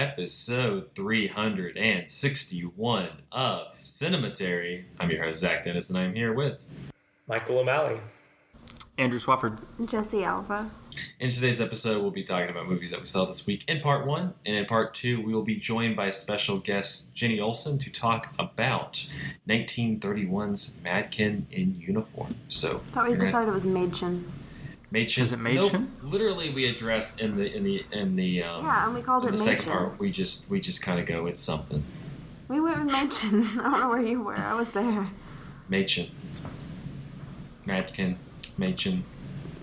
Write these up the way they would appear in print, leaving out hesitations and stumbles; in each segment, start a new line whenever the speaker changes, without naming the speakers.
episode 361 of Cinematary. I'm your host, Zach Dennis, and I'm here with
Michael O'Malley,
Andrew Swafford,
Jessy Alva.
In today's episode, we'll be talking about movies that we saw this week in part 1, and in part 2, we will be joined by special guest Jenni Olson to talk about 1931's Mädchen in Uniform. So,
I thought we decided it was Mädchen.
Mädchen.
Is it Mädchen?
Nope. Literally, we addressed in the
yeah, and we called it
the
Mädchen.
second part. We just kind of go, it's something.
We went with Mädchen. I don't know where you were. I was there.
Mädchen. Mädchen. Mädchen.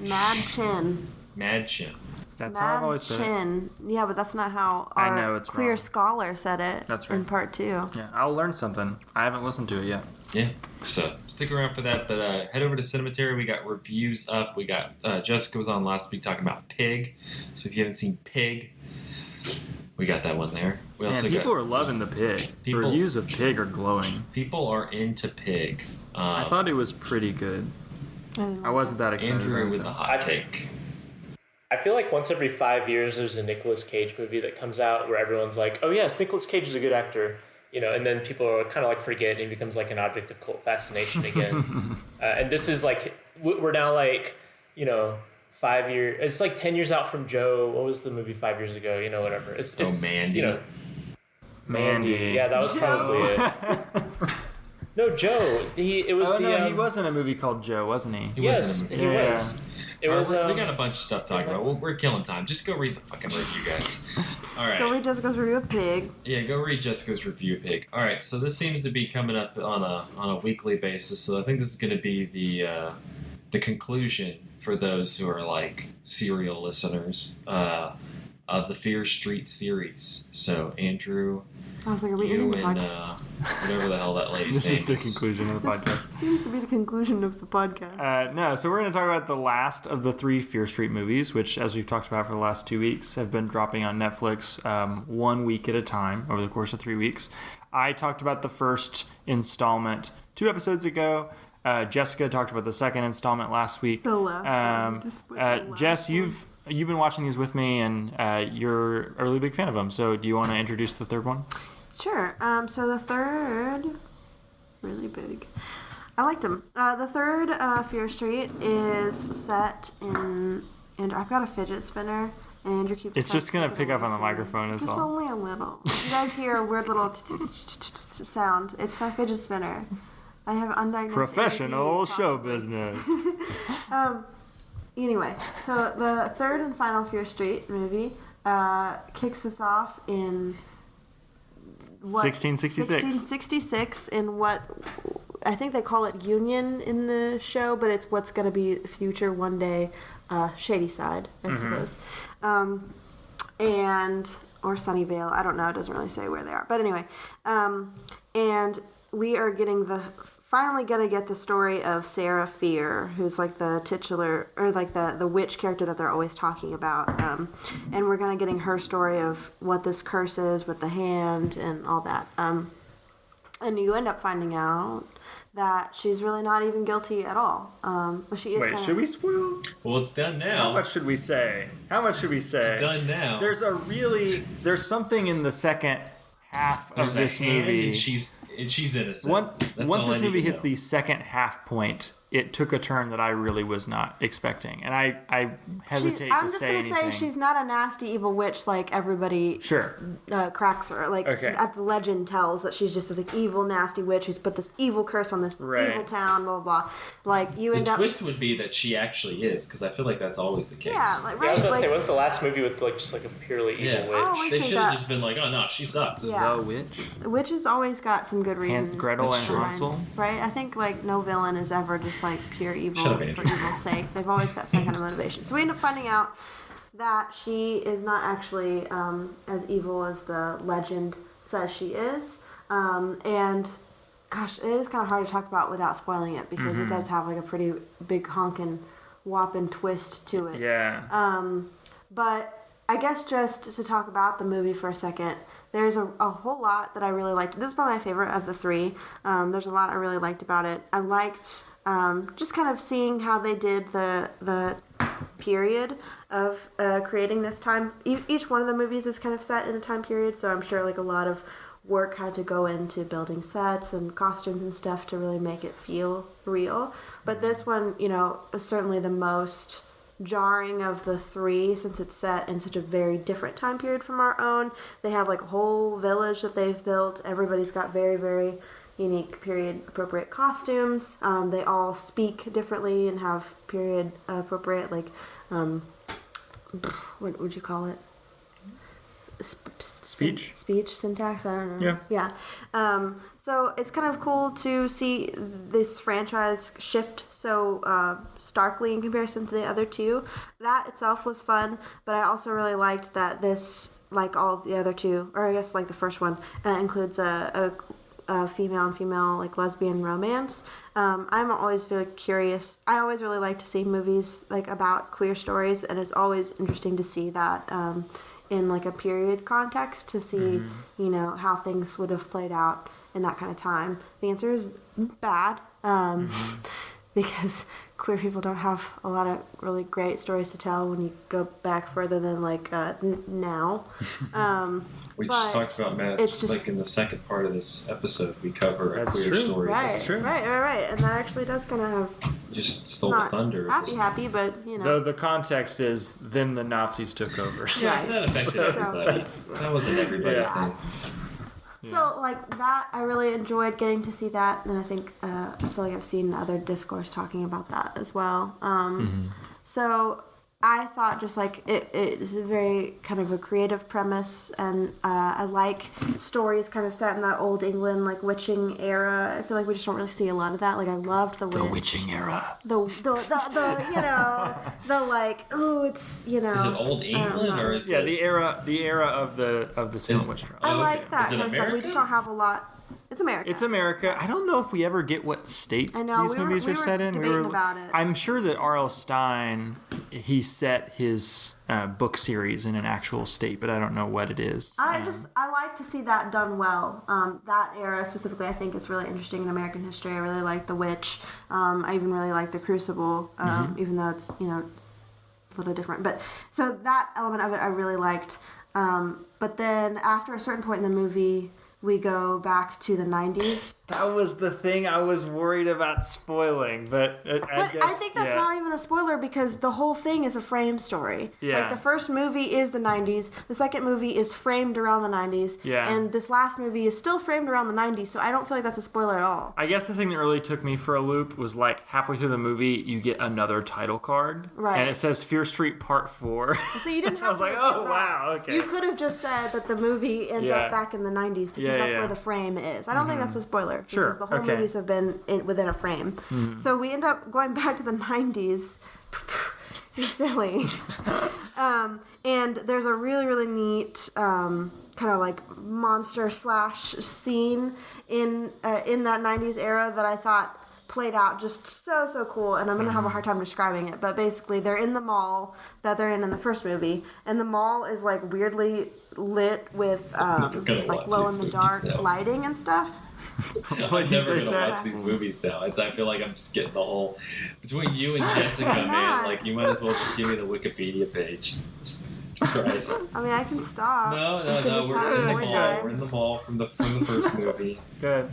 Mädchen.
Mädchen.
That's how I've always said it.
Yeah, but that's not how
I
our
know, it's
queer
wrong.
scholar said it.
That's right.
In part 2.
Yeah, I'll learn something. I haven't listened to it yet.
Yeah, so stick around for that. But head over to Cinematary. We got reviews up. We got Jessica was on last week talking about Pig. So if you haven't seen Pig, we got that one there. We also
people
got,
are loving the Pig. Reviews of Pig are glowing.
People are into Pig.
I thought it was pretty good. I wasn't that excited.
Andrew with
about
the hot take.
I feel like once every 5 years there's a Nicolas Cage movie that comes out where everyone's like, oh yes, Nicolas Cage is a good actor, and then people are kind of like forget and he becomes like an object of cult fascination again. And this is like, we're now like, 5 years, it's like 10 years out from Joe. What was the movie 5 years ago? Whatever. It's
Mandy.
Mandy.
Yeah, that was probably it. No, Joe. It was
he was in a movie called Joe, wasn't he?
Yes, he was. It was.
We got a bunch of stuff to talk about. We're killing time. Just go read the fucking review, guys. All right.
Go read Jessica's review of Pig.
Yeah, go read Jessica's review of Pig. All right, so this seems to be coming up on a weekly basis. So I think this is going to be the conclusion for those who are like serial listeners of the Fear Street series. So Andrew.
I was like, are we ending the
and
podcast?
whatever the hell that lady's
This
name
is the conclusion of the podcast.
This seems to be the conclusion of the podcast.
No, so we're going to talk about the last of the 3 Fear Street movies, which, as we've talked about for the last 2 weeks, have been dropping on Netflix 1 week at a time over the course of 3 weeks. I talked about the first installment 2 episodes ago. Jessica talked about the second installment last week.
The last one.
Jess, you've been watching these with me, and you're a really big fan of them. So do you want to introduce the third one?
Sure. So the third, really big. I liked him. The third Fear Street is set in, and I've got a fidget spinner, and Andrew keeps.
It's just gonna pick up on the microphone as well.
Just only a little. You guys hear a weird little sound. It's my fidget spinner. I have undiagnosed
Professional
ADD,
show
possibly.
business.
Anyway, so the third and final Fear Street movie kicks us off in 1666 in what I think they call it Union in the show, but it's what's going to be future one day Shadyside, I suppose, and or Sunnyvale. I don't know. It doesn't really say where they are, but anyway, and we are getting finally gonna get the story of Sarah Fear, who's like the titular or like the witch character that they're always talking about, and we're gonna getting her story of what this curse is with the hand and all that, and you end up finding out that she's really not even guilty at all. But she is.
Wait, should we spoil?
Well, it's done now.
How much should we say?
It's done now.
There's something in the second half of this movie.
And she's innocent.
Once this movie hits the second half point, it took a turn that I really was not expecting, and I hesitate to say anything.
I'm just gonna say she's not a nasty evil witch like everybody cracks her. Like at the legend tells that she's just this like evil nasty witch who's put this evil curse on this evil town. Blah blah blah. Like you end up.
The twist would be that she actually is, because I feel like that's always the case.
Yeah, like, right.
I was about to say, what's the last movie with like just like a purely evil witch?
They should have just been like, oh no, she sucks.
Yeah.
The witch.
The witch has always got some good reasons.
Gretel and Hansel.
Right? I think like no villain is ever just like pure evil
Shut up,
for
Andrew.
evil's sake. They've always got some kind of motivation. So we end up finding out that she is not actually as evil as the legend says she is. And gosh, it is kind of hard to talk about without spoiling it, because it does have like a pretty big honkin' whopping twist to it.
Yeah.
But I guess just to talk about the movie for a second, there's a whole lot that I really liked. This is probably my favorite of the 3. There's a lot I really liked about it. I liked just kind of seeing how they did the period of creating this time. Each one of the movies is kind of set in a time period, so I'm sure like a lot of work had to go into building sets and costumes and stuff to really make it feel real. But this one, you know, is certainly the most jarring of the three, since it's set in such a very different time period from our own. They have like a whole village that they've built. Everybody's got very, very unique period appropriate costumes. They all speak differently and have period appropriate, like what would you call it?
Speech
syntax, I don't know. Yeah. So it's kind of cool to see this franchise shift so starkly in comparison to the other two. That itself was fun, but I also really liked that this, like all the other two, or I guess like the first one, includes a female and female like lesbian romance. I'm always really curious. I always really like to see movies like about queer stories, and it's always interesting to see that in like a period context, to see you know how things would have played out in that kind of time. The answer is bad, because queer people don't have a lot of really great stories to tell when you go back further than like now.
We just talked about Matt. It's just like in the second part of this episode, we cover a queer story.
Right,
That's true.
Right. And that actually does kind of have
just stole the thunder.
Happy, but you know.
The context is then the Nazis took over.
Yeah, that affected everybody. That wasn't everybody thing.
So like that, I really enjoyed getting to see that, and I think I feel like I've seen other discourse talking about that as well. So I thought just like it is a very kind of a creative premise, and I like stories kind of set in that old England like witching era. I feel like we just don't really see a lot of that. Like I loved the
witching era.
The you know the like it's you know.
Is it old England or is it
the era of the Salem witch trial?
I like that kind of stuff. We just don't have a lot. It's America.
It's America. I don't know if we ever get what state these movies are set in.
We were about it.
I'm sure that R.L. Stein, he set his book series in an actual state, but I don't know what it is.
I like to see that done well. That era specifically, I think is really interesting in American history. I really like The Witch. I even really like The Crucible, even though it's you know a little different. But so that element of it I really liked. But then after a certain point in the movie, we go back to the 90s.
That was the thing I was worried about spoiling, but I guess,
I think that's not even a spoiler, because the whole thing is a frame story.
Yeah.
Like the first movie is the 90s, the second movie is framed around the 90s, and this last movie is still framed around the 90s, so I don't feel like that's a spoiler at all.
I guess the thing that really took me for a loop was like halfway through the movie, you get another title card, and it says Fear Street Part 4.
So you didn't have
I was like, oh, wow, okay.
You could have just said that the movie ends up back in the 90s, because that's where the frame is. I don't think that's a spoiler, because the whole movies have been within a frame. So we end up going back to the 90s. You're silly. And there's a really, really neat kind of like monster slash scene in that 90s era that I thought played out just so cool, and I'm gonna have a hard time describing it, but basically they're in the mall that they're in the first movie, and the mall is like weirdly lit with like glow in the dark lighting and stuff.
I'm never gonna watch these movies now. I feel like I'm just getting the whole between you and Jessica, man. Like you might as well just give me the Wikipedia page. Christ.
I mean, I can stop.
No. We're in the mall. We're in the mall from the first movie.
Good.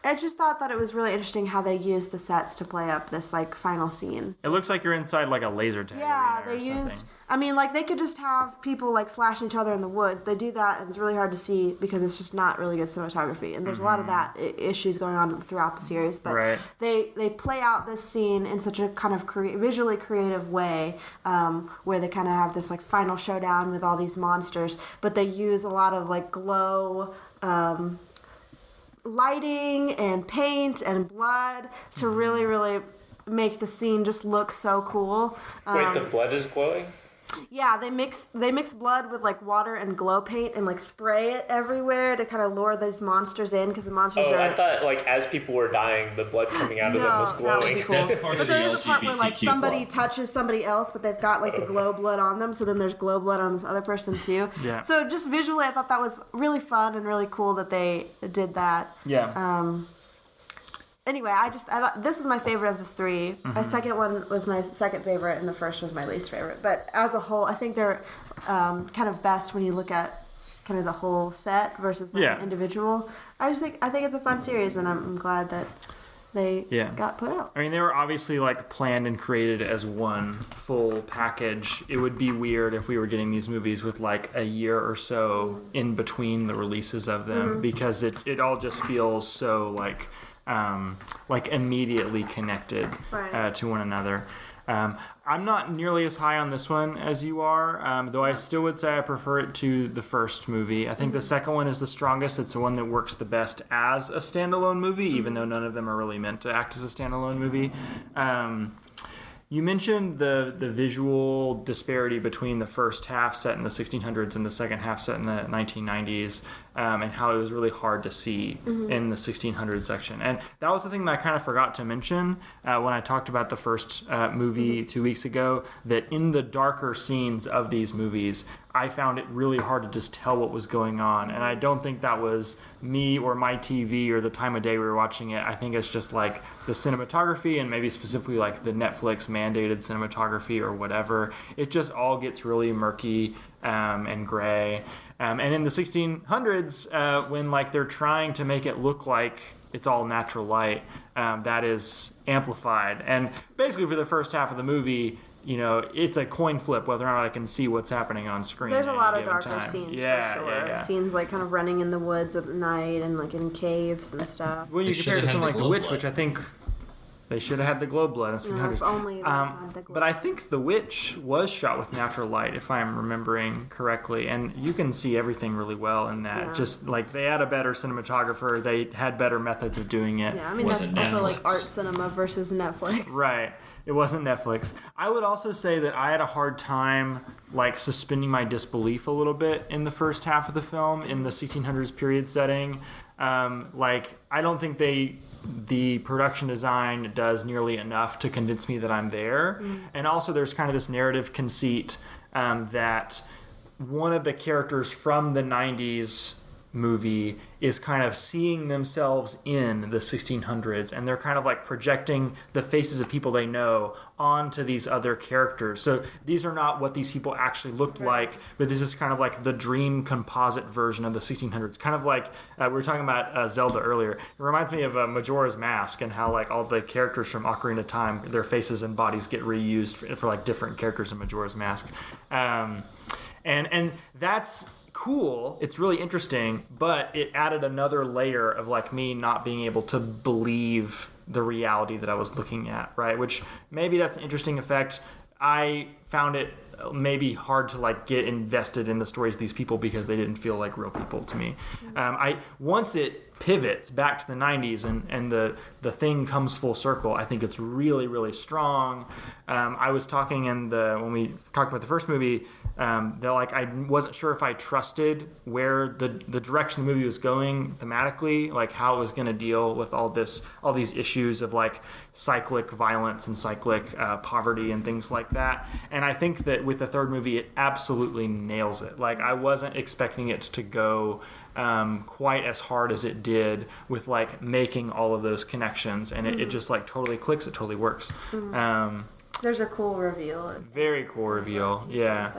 I just thought that it was really interesting how they used the sets to play up this like final scene.
It looks like you're inside like a laser tag.
Yeah, they used. I mean, like they could just have people like slashing each other in the woods. They do that, and it's really hard to see because it's just not really good cinematography. And there's a lot of that issues going on throughout the series. But they play out this scene in such a kind of visually creative way, where they kind of have this like final showdown with all these monsters. But they use a lot of like glow. Lighting and paint and blood to really, really make the scene just look so cool.
Wait, the blood is glowing?
Yeah, they mix blood with like water and glow paint and like spray it everywhere to kind of lure these monsters in, because the monsters are.
I thought like as people were dying, the blood coming out of them was glowing.
That would be cool.
That's part
but
of
there
the
is a part where like somebody
club.
touches somebody else, but they've got like the glow blood on them, so then there's glow blood on this other person too.
Yeah.
So just visually, I thought that was really fun and really cool that they did that.
Yeah.
anyway, I thought this is my favorite of the three. The second one was my second favorite, and the first was my least favorite. But as a whole, I think they're kind of best when you look at kind of the whole set versus like an individual. I think it's a fun series, and I'm glad that they got put out.
I mean, they were obviously like planned and created as one full package. It would be weird if we were getting these movies with like a year or so in between the releases of them, because it all just feels so like immediately connected to one another. I'm not nearly as high on this one as you are, though I still would say I prefer it to the first movie. I think the second one is the strongest. It's the one that works the best as a standalone movie, even though none of them are really meant to act as a standalone movie. You mentioned the visual disparity between the first half set in the 1600s and the second half set in the 1990s, and how it was really hard to see in the 1600s section. And that was the thing that I kind of forgot to mention when I talked about the first movie 2 weeks ago, that in the darker scenes of these movies, I found it really hard to just tell what was going on. And I don't think that was me or my TV or the time of day we were watching it. I think it's just like the cinematography, and maybe specifically like the Netflix mandated cinematography or whatever. It just all gets really murky and gray. And in the 1600s, when like they're trying to make it look like it's all natural light, that is amplified. And basically for the first half of the movie, you know, it's a coin flip whether or not I can see what's happening on screen.
There's a lot of
darker
darker scenes, for sure. Scenes like kind of running in the woods at night and like in caves and stuff.
When you compare it to something like The Witch, which I think they should have had the globe blood.
If only they had the globe.
But I think The Witch was shot with natural light, if I'm remembering correctly, and you can see everything really well in that.
Yeah.
Just like they had a better cinematographer, they had better methods of doing it.
Yeah, I mean that's also like art cinema versus Netflix.
Right. It wasn't Netflix. I would also say that I had a hard time like suspending my disbelief a little bit in the first half of the film in the 1600s period setting. Like I don't think the production design does nearly enough to convince me that I'm there. And also there's kind of this narrative conceit that one of the characters from the 90s movie is kind of seeing themselves in the 1600s, and they're kind of like projecting the faces of people they know onto these other characters. So these are not what these people actually looked like, but this is kind of like the dream composite version of the 1600s. Kind of like we were talking about Zelda earlier. It reminds me of Majora's Mask, and how like all the characters from Ocarina of Time, their faces and bodies get reused for like different characters in Majora's Mask. And that's cool. It's really interesting, but it added another layer of like me not being able to believe the reality that I was looking at, right? Which maybe that's an interesting effect. I found it maybe hard to like get invested in the stories of these people because they didn't feel like real people to me. Once it pivots back to the 90s and the thing comes full circle, I think it's really, really strong. I was talking when we talked about the first movie, they're like, I wasn't sure if I trusted where the direction the movie was going thematically, like how it was going to deal with all these issues of like cyclic violence and cyclic poverty and things like that. And I think that with the third movie, it absolutely nails it. Like I wasn't expecting it to go quite as hard as it did with like making all of those connections, and it just like totally clicks. It totally works.
There's a cool reveal.
Very cool reveal. Yeah.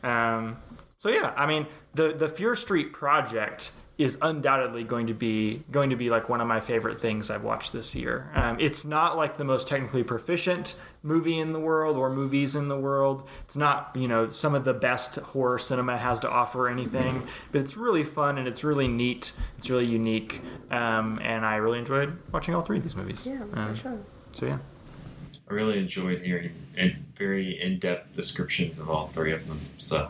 So yeah, I mean the Fear Street project is undoubtedly going to be like one of my favorite things I've watched this year. It's not like the most technically proficient movie in the world or movies in the world. It's not, some of the best horror cinema has to offer or anything, but it's really fun and it's really neat. It's really unique. And I really enjoyed watching all three of these movies.
Yeah, for sure.
So yeah.
I really enjoyed hearing very in-depth descriptions of all three of them. So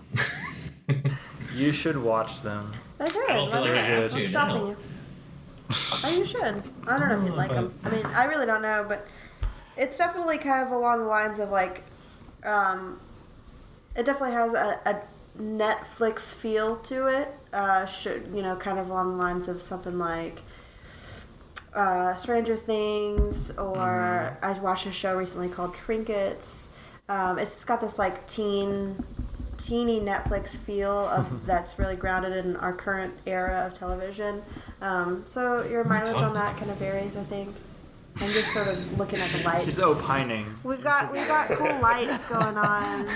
you should watch them.
They're good.
I don't feel like I have to.
What's stopping you? Oh, you should. I don't know if you'd like them. I mean, I really don't know, but it's definitely kind of along the lines of like, it definitely has a Netflix feel to it. Kind of along the lines of something like Stranger Things, or I watched a show recently called Trinkets. It's just got this like teeny Netflix feel of that's really grounded in our current era of television. So your mileage on that kind of varies, I think. I'm just sort of looking at the lights.
She's opining.
We've got cool lights going on.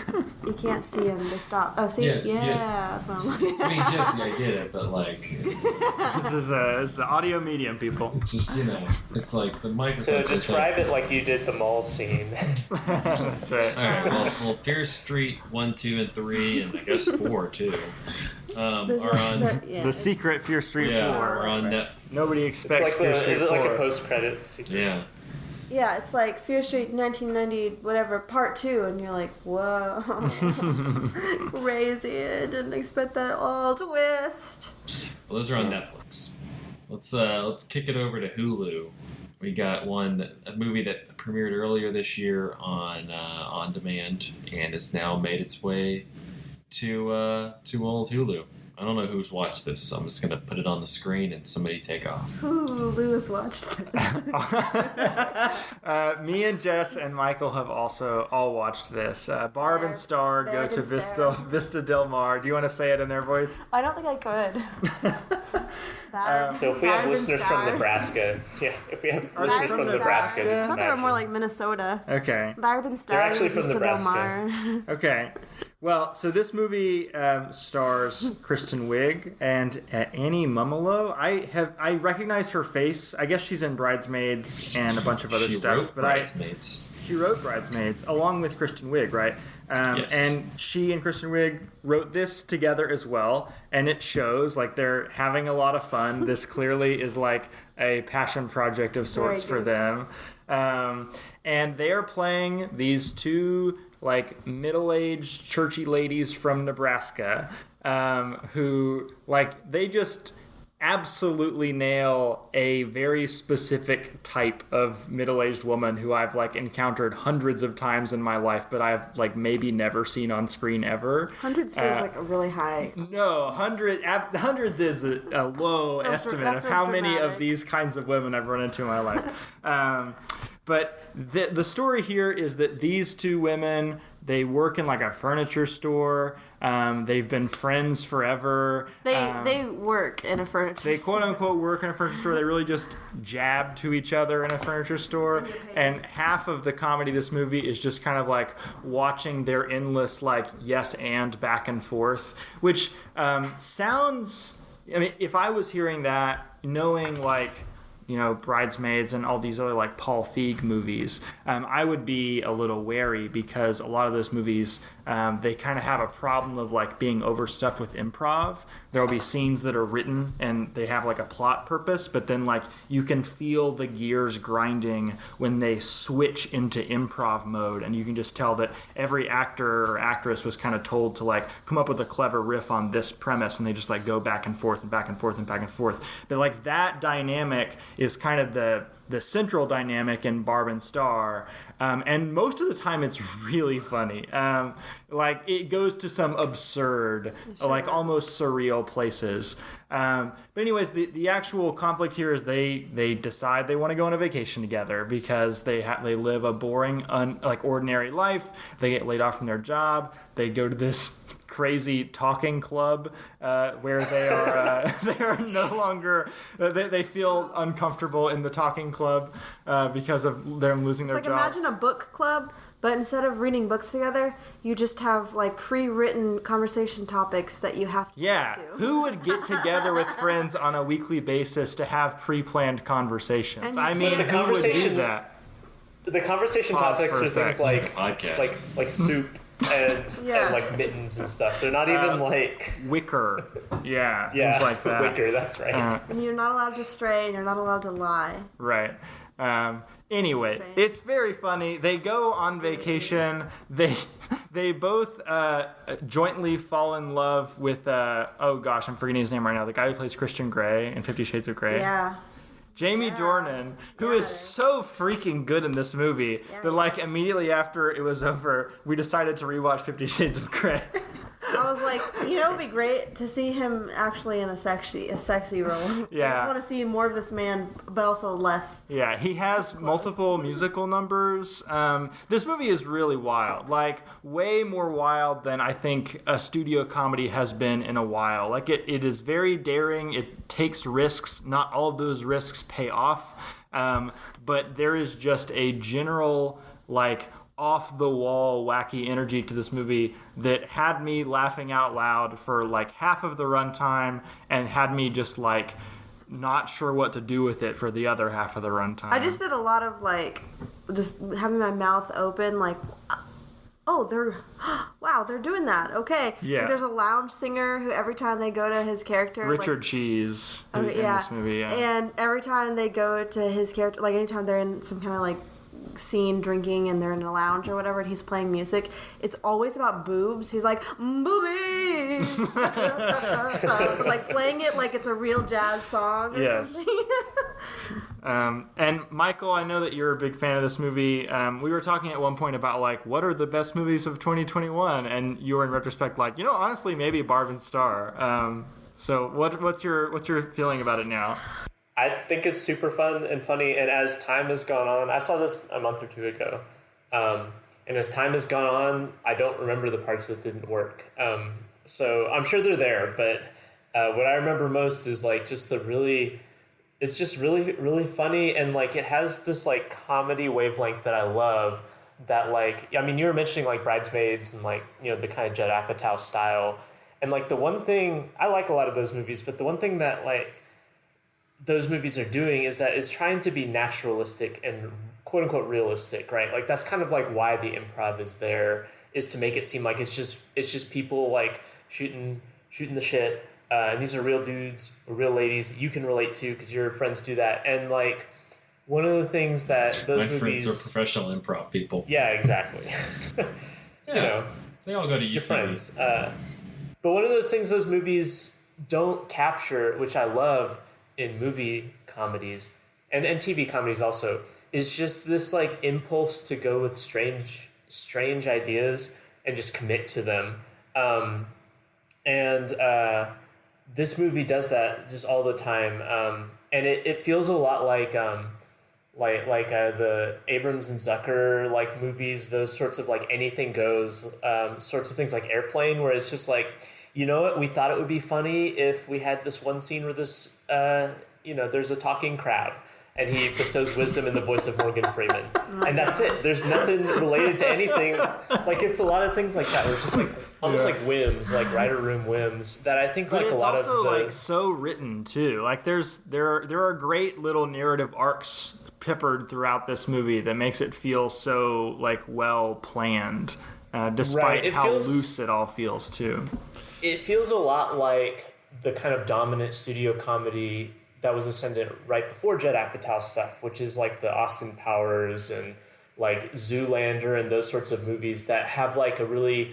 You can't see them. They stop. Oh, see? Yeah. That's what I'm looking at.
I mean, Jessy, I get it, but like,
This is an audio medium, people.
it's just, it's like the microphone.
So describe it like you did the mall scene.
That's right.
All right. Well, Fear Street 1, 2, and 3, and I guess 4 too. Are on
The secret Fear Street 4.
are on Netflix.
Nobody
It's
expects
like
Fear Street 4.
is it like a post-credits?
Yeah.
Yeah, it's like Fear Street 1990, whatever, part 2, and you're like, whoa. Crazy. I didn't expect that all twist.
Well, those are on Netflix. Let's kick it over to Hulu. We got a movie that premiered earlier this year on demand and has now made its way to old Hulu. I don't know who's watched this, so I'm just gonna put it on the screen and somebody take off.
Ooh, Lewis watched this.
Me and Jess and Michael have also all watched this. Barb and Star Go to Vista Del Mar. Do you want to say it in their voice?
I don't think I could.
So if we have listeners from Nebraska, if we have listeners from Nebraska, just
I thought they were
imagine.
more like Minnesota.
Okay.
Barb and Star.
They're actually from
Vista
Nebraska.
Del Mar.
Okay. Well, so this movie stars Kristen Wiig and Annie Mumolo. I recognized her face. I guess she's in Bridesmaids and a bunch of other
She
stuff.
wrote Bridesmaids.
She wrote Bridesmaids along with Kristen Wiig, right?
Yes.
And she and Kristen Wiig wrote this together as well, and it shows like they're having a lot of fun. This clearly is like a passion project of sorts for them. And they are playing these two like middle-aged churchy ladies from Nebraska who like they just absolutely nail a very specific type of middle-aged woman who I've like encountered hundreds of times in my life, but I've like maybe never seen on screen ever.
Hundreds feels like a really high.
No, hundreds is a low estimate of how many of
dramatic.
these kinds of women I've run into in my life. But the story here is that these two women, they work in like a furniture store. They've been friends forever.
They work in a furniture
They
store.
quote unquote work in a furniture store. They really just jab to each other in a furniture store. And half of the comedy of this movie is just kind of like watching their endless like yes and back and forth, which sounds. I mean, if I was hearing that, knowing like, Bridesmaids and all these other like Paul Feig movies, I would be a little wary because a lot of those movies, they kind of have a problem of like being overstuffed with improv. There'll be scenes that are written and they have like a plot purpose, but then like you can feel the gears grinding when they switch into improv mode, and you can just tell that every actor or actress was kind of told to like come up with a clever riff on this premise, and they just like go back and forth and back and forth and back and forth. But like that dynamic is kind of the central dynamic in Barb and Star, and most of the time it's really funny. Like it goes to some absurd, like almost surreal places. But anyways, the actual conflict here is they decide they want to go on a vacation together because they live a boring, ordinary life. They get laid off from their job. They go to this crazy talking club where they are they are no longer they feel uncomfortable in the talking club because of them losing their
Like
jobs.
imagine a book club, but instead of reading books together, you just have like pre-written conversation topics that you have to
Yeah,
stick to.
who would get together with friends on a weekly basis to have pre-planned conversations?
And you
I mean,
can't-
who would do that?
The conversation
Pause
topics
for
are
a
things
sec.
like
Podcast.
like soup and
Yeah.
and like mittens and stuff. They're not even like
Wicker, things like that.
wicker. That's right.
And you're not allowed to stray, and you're not allowed to lie.
Right. Anyway,
Strange.
it's very funny. They go on vacation. They both jointly fall in love with oh gosh, I'm forgetting his name right now. The guy who plays Christian Grey in 50 Shades of Grey.
Yeah.
Jamie Dornan, who is so freaking good in this movie that like immediately after it was over, we decided to rewatch 50 Shades of Grey.
I was like, it would be great to see him actually in a sexy role.
Yeah.
I just want to see more of this man, but also less.
Yeah, he has multiple musical numbers. This movie is really wild, like way more wild than I think a studio comedy has been in a while. Like it is very daring. It takes risks. Not all of those risks pay off. But there is just a general, like, off the wall wacky energy to this movie that had me laughing out loud for like half of the runtime and had me just like not sure what to do with it for the other half of the runtime.
I just did a lot of like just having my mouth open, like, oh, they're doing that. Okay.
Yeah.
Like, there's a lounge singer who every time they go to his character,
Richard
like,
Cheese, who's in this movie. Yeah.
And every time they go to his character, like anytime they're in some kind of like scene drinking and they're in a lounge or whatever and he's playing music, it's always about boobs. He's like, boobies! Like playing it like it's a real jazz song or something.
And Michael, I know that you're a big fan of this movie. We were talking at one point about like what are the best movies of 2021, and you were in retrospect like, honestly, maybe Barb and Star. So what's your feeling about it now?
I think it's super fun and funny, and as time has gone on, I saw this a month or two ago, and as time has gone on, I don't remember the parts that didn't work. So I'm sure they're there, but what I remember most is like just it's just really, really funny, and like it has this like comedy wavelength that I love. That like, I mean, you were mentioning like Bridesmaids and like the kind of Judd Apatow style, and like the one thing I like a lot of those movies, but the one thing that like those movies are doing is that it's trying to be naturalistic and quote unquote realistic, right? Like that's kind of like why the improv is there, is to make it seem like it's just people like shooting the shit, and these are real dudes or real ladies that you can relate to because your friends do that. And like one of the things that those
My
movies
friends are professional improv people.
Yeah, exactly.
They all go to UC.
Your friends. But one of those things those movies don't capture, which I love in movie comedies and TV comedies also, is just this like impulse to go with strange ideas and just commit to them. And this movie does that just all the time. And it feels a lot like the Abrams and Zucker like movies, those sorts of like anything goes sorts of things, like Airplane, where it's just like, you know what, we thought it would be funny if we had this one scene where this there's a talking crab and he bestows wisdom in the voice of Morgan Freeman, and that's it. There's nothing related to anything. Like it's a lot of things like that where it's just like almost like whims, like writer room whims that I think like a lot of the...
It's also like so written too. Like there are great little narrative arcs peppered throughout this movie that makes it feel so like well planned, despite how loose it all feels too.
It feels a lot like the kind of dominant studio comedy that was ascendant right before Judd Apatow stuff, which is like the Austin Powers and like Zoolander and those sorts of movies that have like a really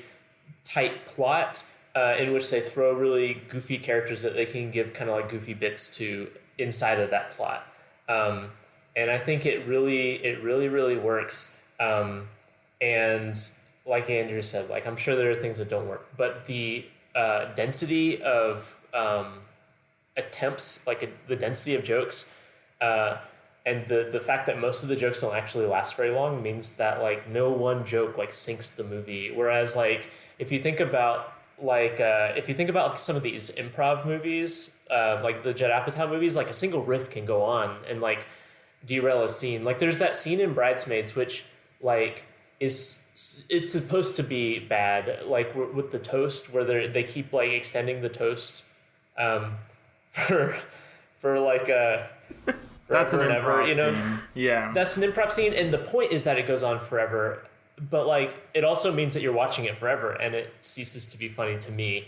tight plot in which they throw really goofy characters that they can give kind of like goofy bits to inside of that plot. And I think it really works. And like Andrew said, like I'm sure there are things that don't work, but the density of attempts, like the density of jokes, and the fact that most of the jokes don't actually last very long means that like no one joke like sinks the movie. Whereas like if you think about some of these improv movies, like the Judd Apatow movies, like a single riff can go on and like derail a scene. Like there's that scene in Bridesmaids which like is supposed to be bad, like with the toast, where they keep like extending the toast for like
that's an
improv
scene. Yeah,
that's an improv scene, and the point is that it goes on forever, but like it also means that you're watching it forever and it ceases to be funny to me.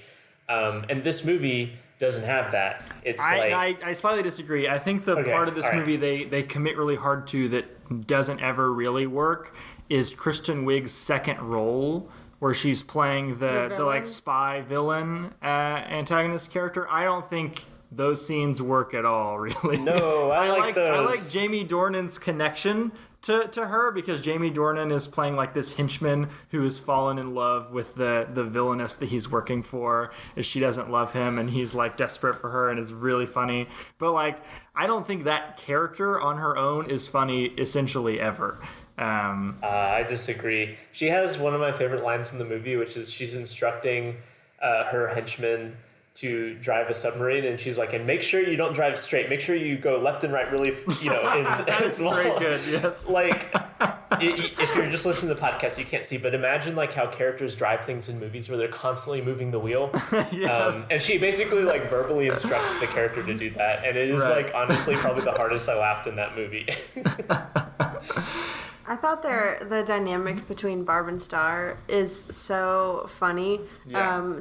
And this movie doesn't have that.
I slightly disagree. I think the part of this movie they commit really hard to that doesn't ever really work is Kristen Wiig's second role, where she's playing the like spy villain antagonist character. I don't think those scenes work at all, really.
No, I like those.
I like Jamie Dornan's connection to her, because Jamie Dornan is playing like this henchman who has fallen in love with the villainess that he's working for, as she doesn't love him and he's like desperate for her, and is really funny. But like I don't think that character on her own is funny essentially ever.
I disagree. She has one of my favorite lines in the movie, which is she's instructing her henchman to drive a submarine, and she's like, and make sure you don't drive straight. Make sure you go left and right really, in small.
Very good, yes.
Like, if you're just listening to the podcast, you can't see, but imagine like how characters drive things in movies where they're constantly moving the wheel.
Yes.
And she basically like verbally instructs the character to do that, and it is like honestly probably the hardest I laughed in that movie.
I thought the dynamic between Barb and Star is so funny.
Yeah.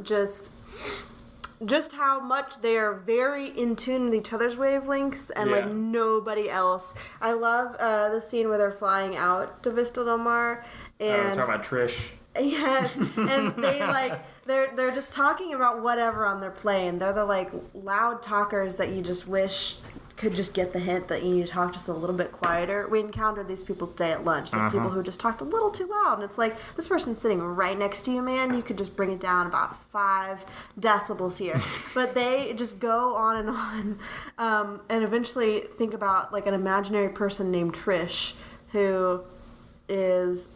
Just how much they are very in tune with each other's wavelengths and like nobody else. I love the scene where they're flying out to Vista Del Mar and
talking about Trish.
Yes, and they like they're just talking about whatever on their plane. They're the like loud talkers that you just wish could just get the hint that you need to talk just a little bit quieter. We encountered these people today at lunch, like people who just talked a little too loud, and it's like, this person's sitting right next to you, man. You could just bring it down about 5 decibels here. But they just go on and on, and eventually think about like an imaginary person named Trish, who is...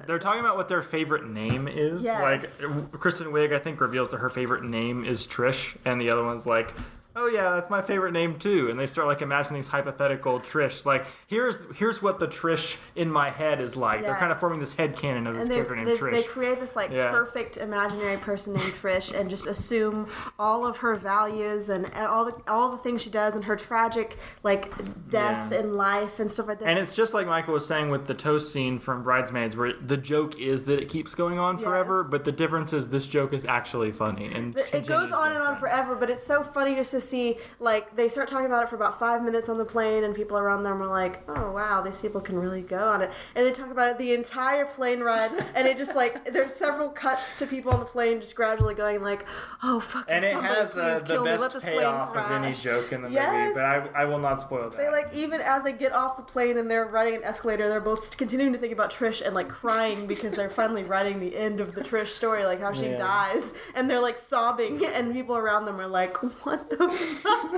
They're talking about what their favorite name is.
Yes.
Like, Kristen Wiig, I think, reveals that her favorite name is Trish, and the other one's like, oh yeah, that's my favorite name too. And they start like imagining these hypothetical Trish. Like, here's what the Trish in my head is like. They're kind of forming this headcanon of this character named Trish.
They create this like perfect imaginary person named Trish and just assume all of her values and all the things she does and her tragic like death in life and stuff like that.
And it's just like Michael was saying with the toast scene from Bridesmaids, where the joke is that it keeps going on forever, but the difference is this joke is actually funny. And
it goes on and on forever, but it's so funny just to see, like, they start talking about it for about 5 minutes on the plane, and people around them are like, oh wow, these people can really go on it, and they talk about it the entire plane ride, and it just like there's several cuts to people on the plane just gradually going like, oh fucking
and it
somebody,
has
please
the
kill me, let
best
this plane
payoff
crash.
of any joke in the
Yes.
movie, but I will not spoil that.
They like, even as they get off the plane and they're riding an escalator, they're both continuing to think about Trish and like crying because they're finally writing the end of the Trish story, like how she dies, and they're like sobbing, and people around them are like, what the fuck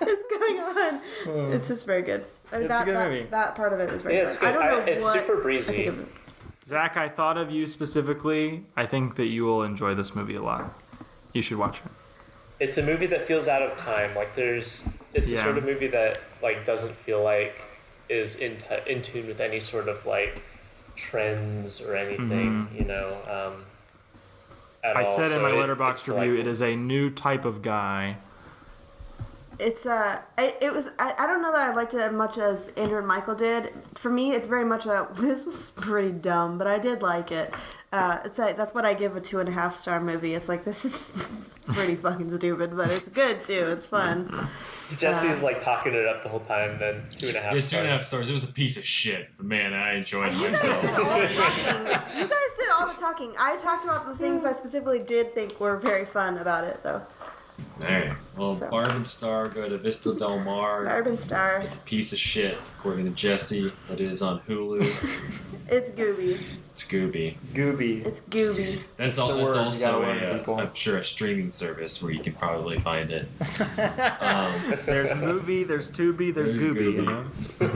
is going on? It's just very good. I mean,
It's a good movie.
That part of it is very
It's
fun.
good.
I don't know
It's
what
super
I
breezy.
think of it.
Zach, I thought of you specifically. I think that you will enjoy this movie a lot. You should watch it.
It's a movie that feels out of time. Like it's the sort of movie that like doesn't feel like is in tune with any sort of like trends or anything, you know. At
I
all.
said
So
in my
it's
Letterboxd review,
delightful.
it is a new type of guy.
It's I don't know that I liked it as much as Andrew and Michael did. For me, it's very much this was pretty dumb, but I did like it. That's what I give a 2.5 star movie. It's like, this is pretty fucking stupid, but it's good too. It's fun.
Jesse's like talking it up the whole time. Then 2.5.
Yeah, 2.5 stars. It was a piece of shit, but man, I enjoyed
You guys
myself.
did all the talking. You guys did all the talking. I talked about the things I specifically did think were very fun about it, though.
Alright, well,
So-
Barb and Star Go to Vista Del Mar.
Barb and Star.
It's a piece of shit, according to Jessy, but it is on Hulu.
It's gooby.
It's Gooby.
Gooby.
It's gooby.
That's
It's a word, you
also
gotta learn, people.
I'm sure a streaming service where you can probably find it.
There's Movie, there's Tubi, there's
There's
Gooby.
Gooby.
You know?
The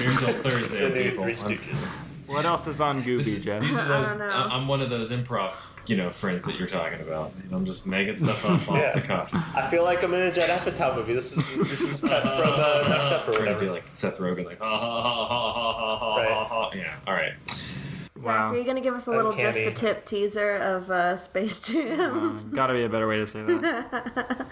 Here until Thursday,
new
people.
Three Stooges.
What else is on Gooby, Jeff?
These are
I
those,
don't know.
I'm one of those improv, friends that you're talking about. I'm just making stuff up off the cuff.
I feel like I'm in a Judd Apatow movie. This is cut from Wrapped Up or
Trying to
whatever.
be like Seth Rogen, like ha ha ha ha ha ha ha
Right.
ha ha. Yeah, all right.
Zach,
Wow.
are you going to give us a little just
Uncanny.
the tip teaser of Space Jam?
Gotta be a better way to say that.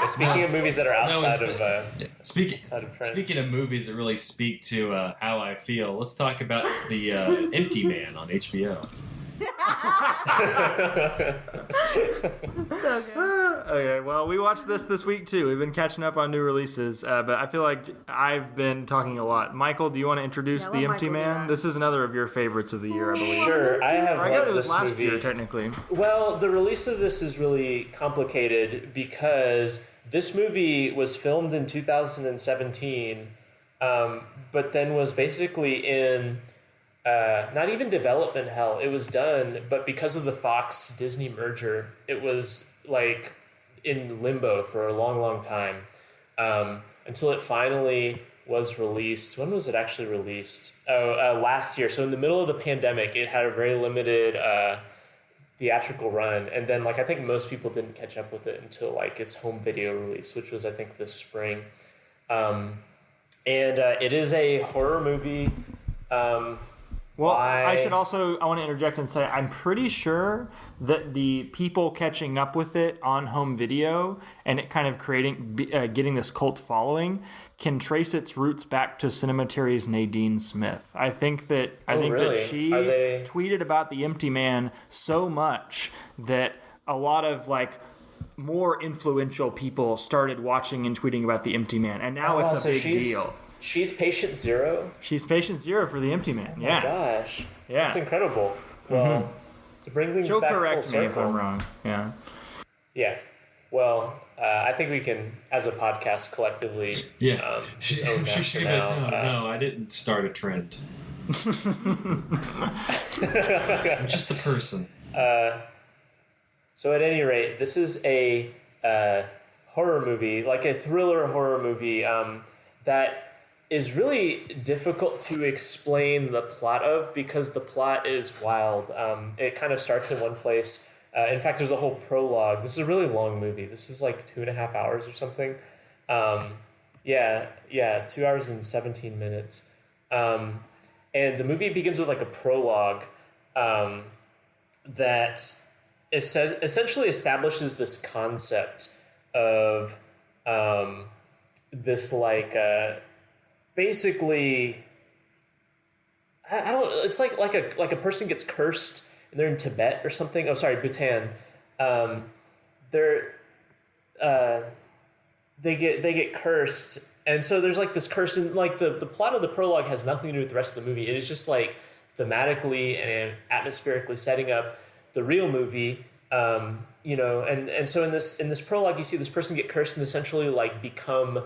Speaking of movies that are outside
it's
of
Speaking
outside of trends.
speaking of movies that really speak to how I feel, let's talk about the Empty Man on HBO.
So good.
Okay, well, we watched this week too. We've been catching up on new releases, but I feel like I've been talking a lot. Michael, do you want to introduce
Yeah,
The
let
Empty
Michael do
Man?
that.
This is another of your favorites of the year, I believe.
Sure, I have
Or I guess
loved
it was
this
last
movie.
year, technically.
Well, the release of this is really complicated because this movie was filmed in 2017, but then was basically in not even development hell. It was done, but because of the Fox Disney merger, it was in limbo for a long, long time, until it finally was released. When was it actually released? Last year. So in the middle of the pandemic, it had a very limited theatrical run, and then like I think most people didn't catch up with it until like its home video release, which was I think this spring. It is a horror movie.
Well, I want to interject and say I'm pretty sure that the people catching up with it on home video and it kind of getting this cult following can trace its roots back to Cinematery's Nadine Smith. I think that she tweeted about The Empty Man so much that a lot of like more influential people started watching and tweeting about The Empty Man, and now it's a big deal.
She's patient zero?
She's patient zero for The Empty Man.
Oh my gosh. Yeah. That's incredible. Well, to bring things back full circle. She'll correct me if I'm wrong. Yeah. Yeah. Well, I think we can, as a podcast, collectively just own that for now.
No, I didn't start a trend. I'm just a person.
So at any rate, this is a horror movie, like a thriller horror movie that is really difficult to explain the plot of because the plot is wild. It kind of starts in one place. In fact, there's a whole prologue. This is a really long movie. This is like 2.5 hours or something. 2 hours and 17 minutes. And the movie begins with like a prologue that essentially establishes this concept of this like basically I don't, it's like a person gets cursed and they're in Tibet or something. Oh, sorry, Bhutan. They get cursed, and so there's like this curse, and like the plot of the prologue has nothing to do with the rest of the movie. It is just like thematically and atmospherically setting up the real movie. And so in this prologue, you see this person get cursed and essentially like become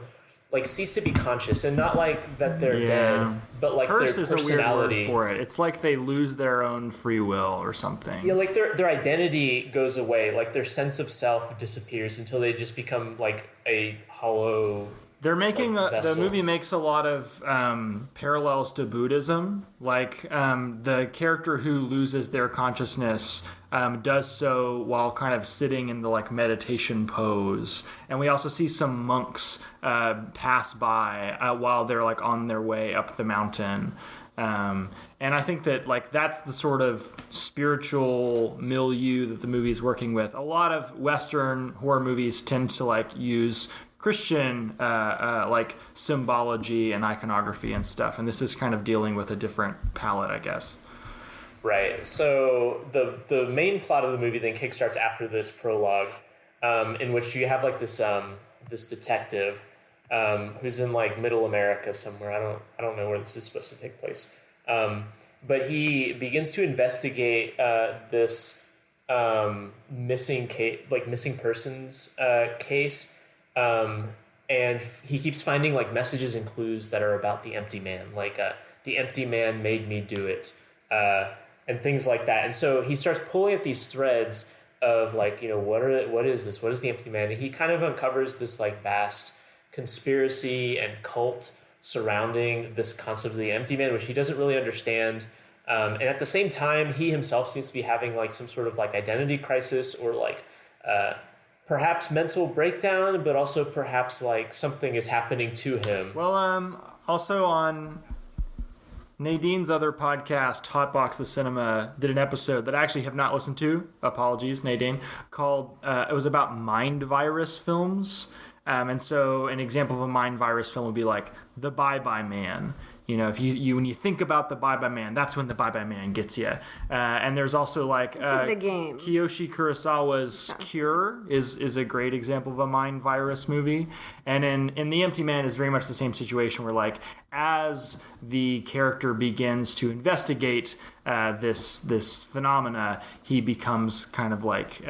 like cease to be conscious, and not like that they're dead, but like
Curse
their
is
personality.
A weird word for it. It's like they lose their own free will or something.
Yeah, like their identity goes away, like their sense of self disappears until they just become like a hollow.
They're making the movie makes a lot of parallels to Buddhism. Like the character who loses their consciousness does so while kind of sitting in the like meditation pose, and we also see some monks pass by while they're like on their way up the mountain. And I think that like that's the sort of spiritual milieu that the movie is working with. A lot of Western horror movies tend to like use Christian like symbology and iconography and stuff, and this is kind of dealing with a different palette, I guess.
Right. So the main plot of the movie then kickstarts after this prologue, in which you have like this this detective who's in like Middle America somewhere. I don't know where this is supposed to take place. But he begins to investigate this missing persons case. And he keeps finding like messages and clues that are about the empty man, like the empty man made me do it, and things like that. And so he starts pulling at these threads of like, what is this? What is the empty man? And he kind of uncovers this like vast conspiracy and cult surrounding this concept of the empty man, which he doesn't really understand. And at the same time, he himself seems to be having like some sort of like identity crisis, or like perhaps mental breakdown, but also perhaps like something is happening to him.
Well, also on Nadine's other podcast, Hotbox the Cinema, did an episode that I actually have not listened to. Apologies, Nadine. Called it was about mind virus films. And so an example of a mind virus film would be like The Bye Bye Man. If you when you think about The Bye Bye Man, that's when The Bye Bye Man gets you. And there's also like
the game.
Kiyoshi Kurosawa's Cure is a great example of a mind virus movie. And in The Empty Man is very much the same situation where like as the character begins to investigate this phenomena, he becomes kind of like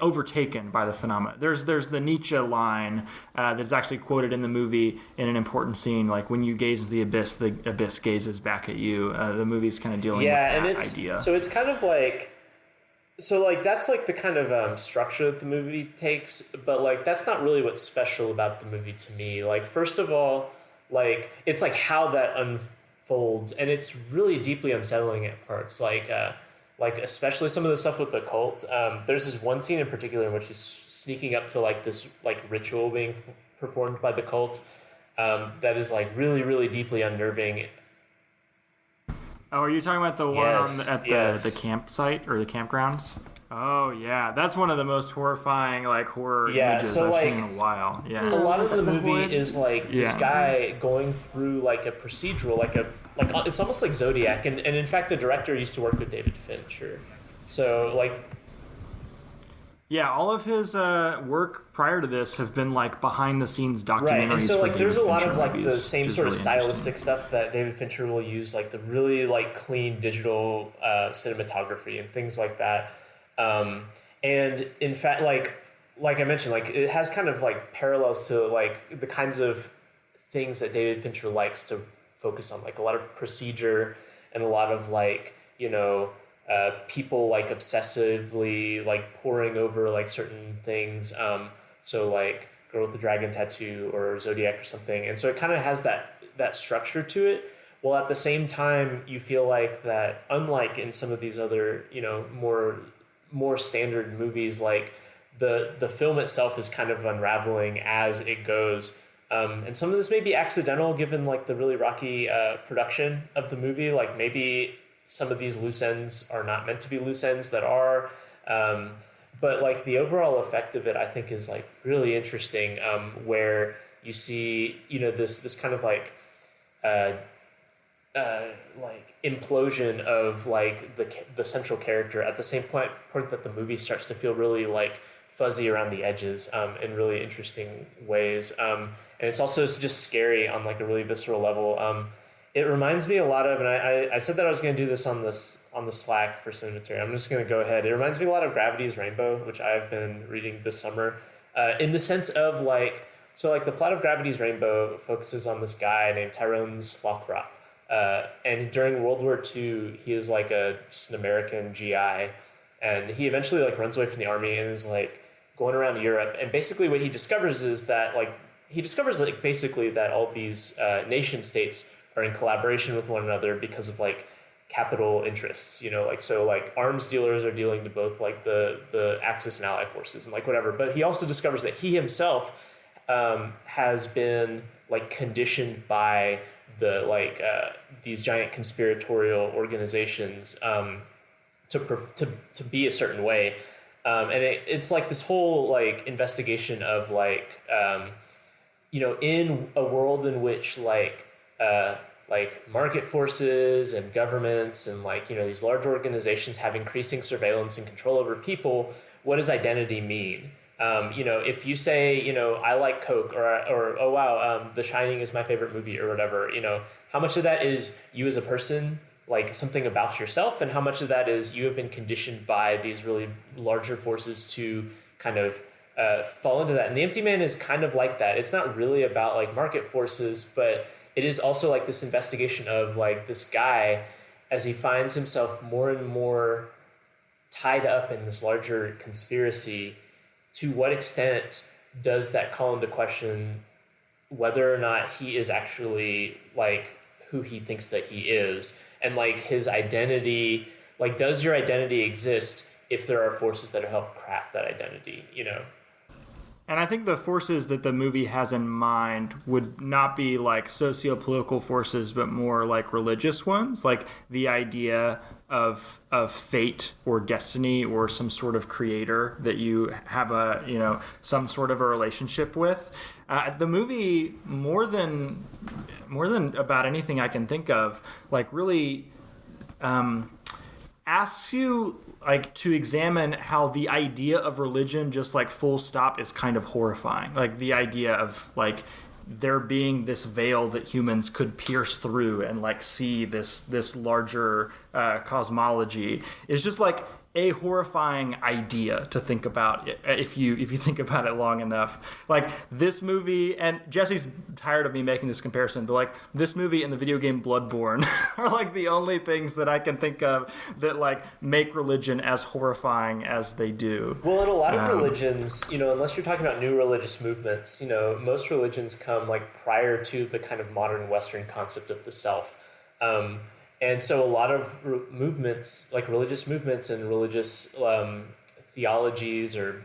overtaken by the phenomena. There's the Nietzsche line that's actually quoted in the movie in an important scene, like when you gaze into the abyss gazes back at you. The movie's kind of dealing with that idea.
So it's kind of like, so like that's like the kind of structure that the movie takes, but like that's not really what's special about the movie to me. Like first of all, like it's like how that unfolds, and it's really deeply unsettling at parts. Like especially some of the stuff with the cult. There's this one scene in particular in which he's sneaking up to like this like ritual being performed by the cult. That is like really, really deeply unnerving.
Oh, are you talking about the one at the campsite or the campgrounds? Oh yeah, that's one of the most horrifying like horror images I've seen in a while. Yeah,
a lot of the movie is like this guy going through like a procedural, like it's almost like Zodiac, and in fact the director used to work with David Fincher, so like.
Yeah, all of his work prior to this have been like behind the scenes documentaries.
Right, and so like there's a lot of like
movies,
the same sort of
really
stylistic stuff that David Fincher will use, like the really like clean digital cinematography and things like that. And in fact, like I mentioned, like it has kind of like parallels to like the kinds of things that David Fincher likes to focus on, like a lot of procedure and a lot of like, people like obsessively like poring over like certain things. So like Girl with the Dragon Tattoo or Zodiac or something. And so it kind of has that structure to it. While at the same time, you feel like that, unlike in some of these other, more standard movies, like the film itself is kind of unraveling as it goes. And some of this may be accidental given like the really rocky production of the movie. Like maybe some of these loose ends are not meant to be loose ends that are. But like the overall effect of it, I think, is like really interesting, where you see, this kind of like implosion of like the central character at the same point that the movie starts to feel really like fuzzy around the edges in really interesting ways, and it's also just scary on like a really visceral level. It reminds me a lot of, and I said that I was going to do this on the Slack for Cinematary. I'm just going to go ahead. It reminds me a lot of Gravity's Rainbow, which I've been reading this summer, in the sense of like, so like the plot of Gravity's Rainbow focuses on this guy named Tyrone Slothrop. And during World War II, he is like just an American GI, and he eventually like runs away from the army and is like going around Europe. And basically what he discovers is that basically that all these nation states are in collaboration with one another because of like capital interests, so like arms dealers are dealing to both like the Axis and Ally forces and like whatever. But he also discovers that he himself has been like conditioned by the like these giant conspiratorial organizations to be a certain way, and it's like this whole like investigation of like in a world in which like market forces and governments and like these large organizations have increasing surveillance and control over people, what does identity mean? If you say, I like Coke or oh wow, The Shining is my favorite movie or whatever, how much of that is you as a person, like something about yourself, and how much of that is you have been conditioned by these really larger forces to kind of fall into that. And The Empty Man is kind of like that. It's not really about like market forces, but it is also like this investigation of like this guy as he finds himself more and more tied up in this larger conspiracy. To what extent does that call into question whether or not he is actually like who he thinks that he is, and like his identity, like does your identity exist if there are forces that help craft that identity,
And I think the forces that the movie has in mind would not be like socio-political forces, but more like religious ones, like the idea of fate or destiny or some sort of creator that you have some sort of a relationship with. The movie, more than about anything I can think of, like really asks you like to examine how the idea of religion, just like full stop, is kind of horrifying. Like the idea of like there being this veil that humans could pierce through and like see this larger cosmology is just like a horrifying idea to think about if you think about it long enough. Like this movie, and Jesse's tired of me making this comparison, but like this movie and the video game Bloodborne are like the only things that I can think of that like make religion as horrifying as they do.
Well, in a lot of religions, unless you're talking about new religious movements, most religions come like prior to the kind of modern Western concept of the self. And so a lot of movements, like religious movements and religious theologies or,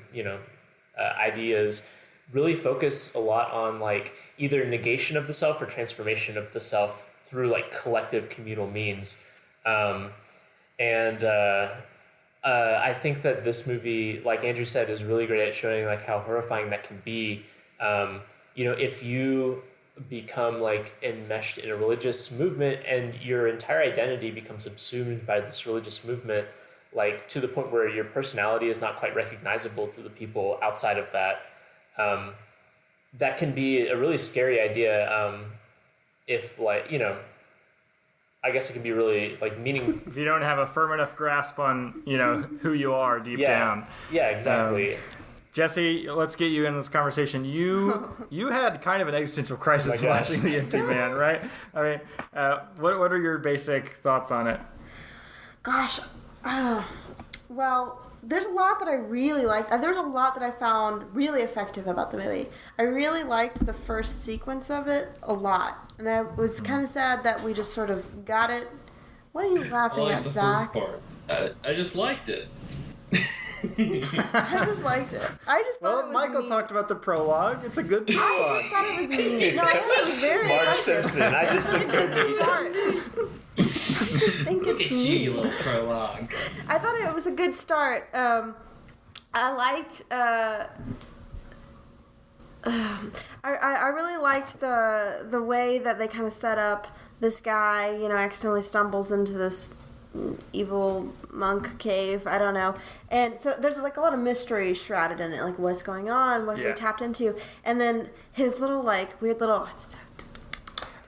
ideas, really focus a lot on like either negation of the self or transformation of the self through like collective communal means. I think that this movie, like Andrew said, is really great at showing like how horrifying that can be. If you become like enmeshed in a religious movement and your entire identity becomes subsumed by this religious movement, like to the point where your personality is not quite recognizable to the people outside of that, that can be a really scary idea. If like, I guess it can be really like meaning.
If you don't have a firm enough grasp on, who you are deep down.
Yeah, exactly.
Jesse, let's get you in this conversation. You had kind of an existential crisis watching The Empty Man, right? I mean, what are your basic thoughts on it?
Gosh, well, there's a lot that I really liked. There's a lot that I found really effective about the movie. I really liked the first sequence of it a lot, and I was kind of sad that we just sort of got it. What are you laughing at,
the
Zach?
first part. I just liked it.
I just liked it. I just thought it was
Michael
neat.
talked about the prologue. It's a good prologue.
I just thought it was neat. No, I thought it was very
Marge
effective.
Simpson. I just think they're neat.
Start. I just think it's
Gee,
neat.
little prologue.
I thought it was a good start. I liked. I really liked the way that they kind of set up this guy. Accidentally stumbles into this evil monk cave. I don't know. And so there's like a lot of mystery shrouded in it, like what's going on, what have we tapped into, and then his little like weird little.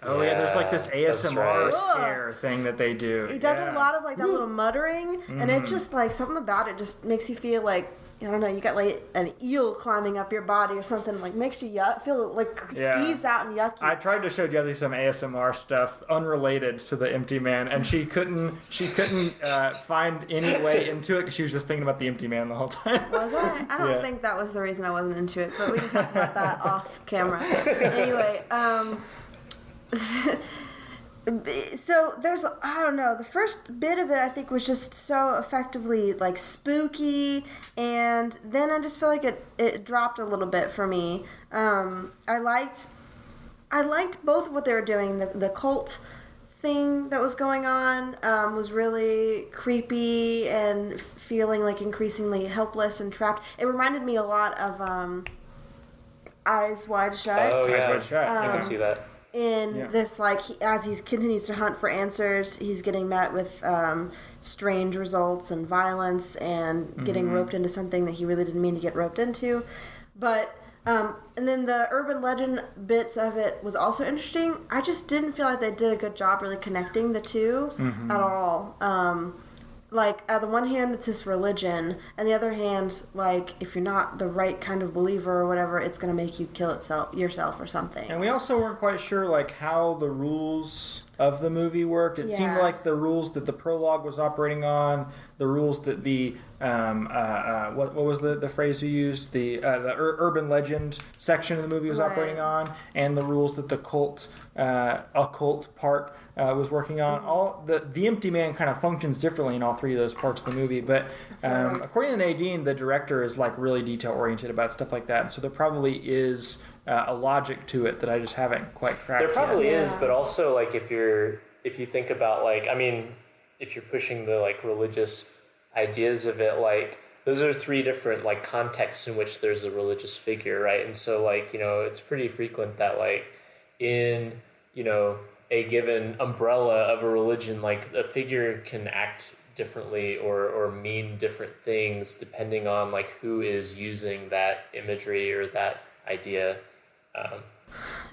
Oh yeah, there's like this ASMR
right.
scare thing that they do.
He does a lot of like that little muttering, and it just like something about it just makes you feel like, I don't know, you got like an eel climbing up your body or something, like makes you feel like squeezed out and yucky.
I tried to show Jessie some ASMR stuff unrelated to The Empty Man, and she couldn't find any way into it because she was just thinking about The Empty Man the whole time.
Was I? I don't think that was the reason I wasn't into it, but we can talk about that off camera. Anyway, so there's, I don't know, the first bit of it I think was just so effectively like spooky, and then I just feel like it dropped a little bit for me. I liked both of what they were doing. The cult thing that was going on was really creepy and feeling like increasingly helpless and trapped. It reminded me a lot of Eyes Wide Shut.
Oh, yeah.
Eyes Wide Shut.
I can see that.
This, like, as he continues to hunt for answers, he's getting met with strange results and violence and getting roped into something that he really didn't mean to get roped into. But, and then the urban legend bits of it was also interesting. I just didn't feel like they did a good job really connecting the two at all. Like, on the one hand, it's this religion, and the other hand, like, if you're not the right kind of believer or whatever, it's going to make you kill yourself or something.
And we also weren't quite sure, like, how the rules of the movie worked. It seemed like the rules that the prologue was operating on, the rules that the, what was the phrase you used? The urban legend section of the movie was operating on, and the rules that the occult part was working on. All the Empty Man kind of functions differently in all three of those parts of the movie, but according to Nadine, the director is like really detail oriented about stuff like that, and so there probably is a logic to it that I just haven't quite cracked
There probably
yet.
is, but also like if you think about like, I mean, if you're pushing the like religious ideas of it, like those are three different like contexts in which there's a religious figure, right? And so like, it's pretty frequent that like in, a given umbrella of a religion, like a figure can act differently or mean different things depending on like who is using that imagery or that idea.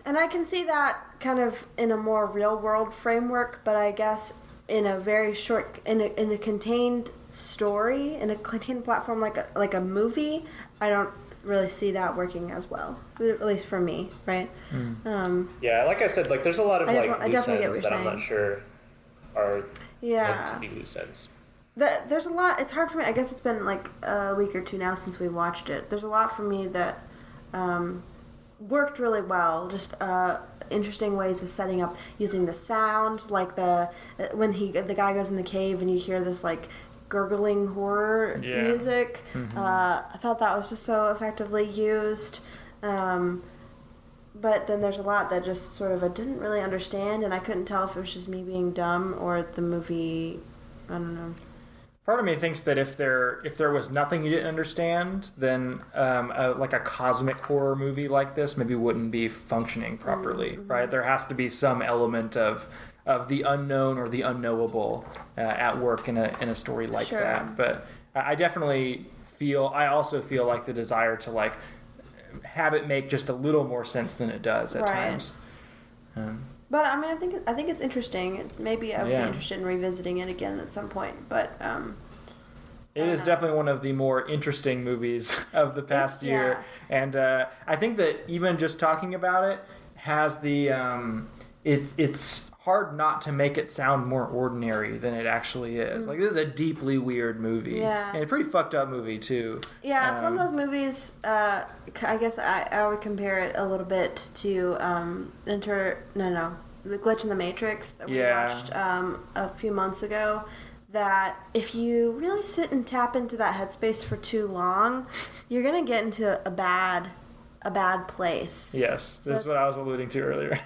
And I can see that kind of in a more real world framework, but I guess in a very short, in a contained story in a contained platform like a movie, I don't really see that working as well, at least for me, right?
Yeah, like I said, like there's a lot of like loose
definitely get
ends
what you're
that I'm not sure are meant to be loose ends.
There's a lot. It's hard for me. I guess it's been like a week or two now since we watched it. There's a lot for me that worked really well. Just interesting ways of setting up using the sound, like when the guy goes in the cave and you hear this like gurgling horror music. I thought that was just so effectively used. But then there's a lot that just sort of I didn't really understand, and I couldn't tell if it was just me being dumb or the movie. I don't know.
Part of me thinks that if there was nothing you didn't understand, then like a cosmic horror movie like this maybe wouldn't be functioning properly, right? There has to be some element of the unknown or the unknowable at work in a story like that. But I definitely I also feel like the desire to like have it make just a little more sense than it does at times.
But I mean, I think it's interesting. Maybe I would be interested in revisiting it again at some point. But
it is definitely one of the more interesting movies of the past year, and I think that even just talking about it has the it's hard not to make it sound more ordinary than it actually is. Like, this is a deeply weird movie, and a pretty fucked up movie too. Yeah,
it's one of those movies. I guess I would compare it a little bit to The Glitch in the Matrix that we watched a few months ago. That if you really sit and tap into that headspace for too long, you're gonna get into a bad place.
Yes, this is what I was alluding to earlier.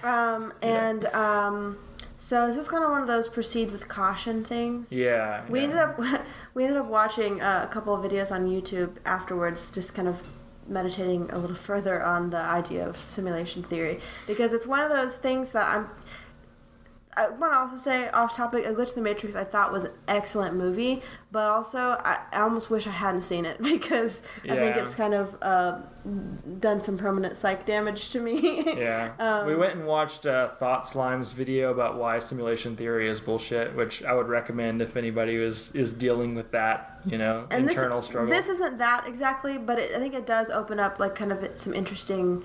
So is this kind of one of those proceed with caution things?
Yeah.
We ended up watching a couple of videos on YouTube afterwards, just kind of meditating a little further on the idea of simulation theory, because it's one of those things that I want to also say off topic, A Glitch in the Matrix I thought was an excellent movie, but also I almost wish I hadn't seen it, because I think it's kind of done some permanent psych damage to me.
We went and watched Thought Slime's video about why simulation theory is bullshit, which I would recommend if anybody is dealing with that, internal struggle. This isn't that exactly, but I think it does open up like kind of some interesting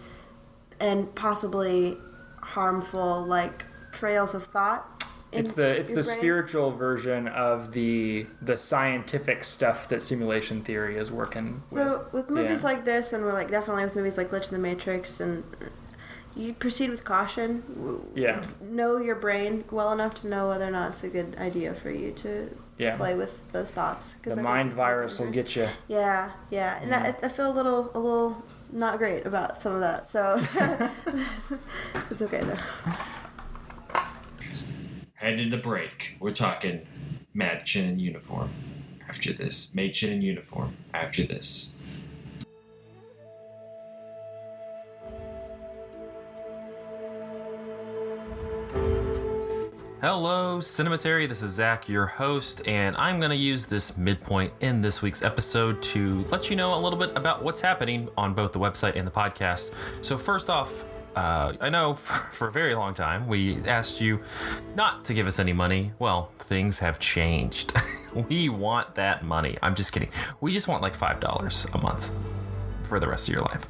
and possibly harmful like trails of thought. It's the spiritual version of the scientific stuff that simulation theory is working with.
So with movies like this, and we're like definitely with movies like Glitch in the Matrix, and you proceed with caution. Know your brain well enough to know whether or not it's a good idea for you to play with those thoughts.
The mind virus will get you.
Yeah. And I feel a little not great about some of that. So it's okay though.
Heading to break. We're talking Mädchen in uniform after this. Mädchen in uniform after this. Hello, Cinematary. This is Zach, your host, and I'm going to use this midpoint in this week's episode to let you know a little bit about what's happening on both the website and the podcast. So first off, I know for a very long time we asked you not to give us any money. Well, things have changed. We want that money. I'm just kidding. We just want like $5 a month for the rest of your life.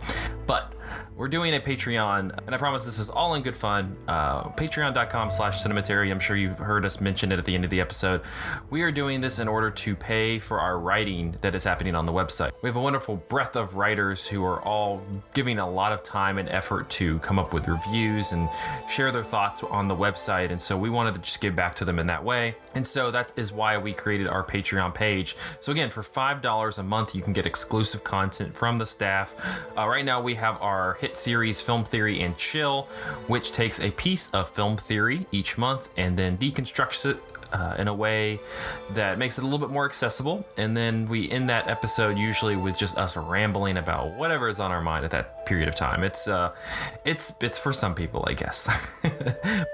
But we're doing a Patreon, and I promise this is all in good fun. Patreon.com/cinematary. I'm sure you've heard us mention it at the end of the episode. We are doing this in order to pay for our writing that is happening on the website. We have a wonderful breadth of writers who are all giving a lot of time and effort to come up with reviews and share their thoughts on the website, and so we wanted to just give back to them in that way. And so that is why we created our Patreon page. So again, for $5 a month, you can get exclusive content from the staff. Right now we have our hit series Film Theory and Chill, which takes a piece of film theory each month and then deconstructs it in a way that makes it a little bit more accessible. And then we end that episode usually with just us rambling about whatever is on our mind at that period of time. It's for some people, I guess.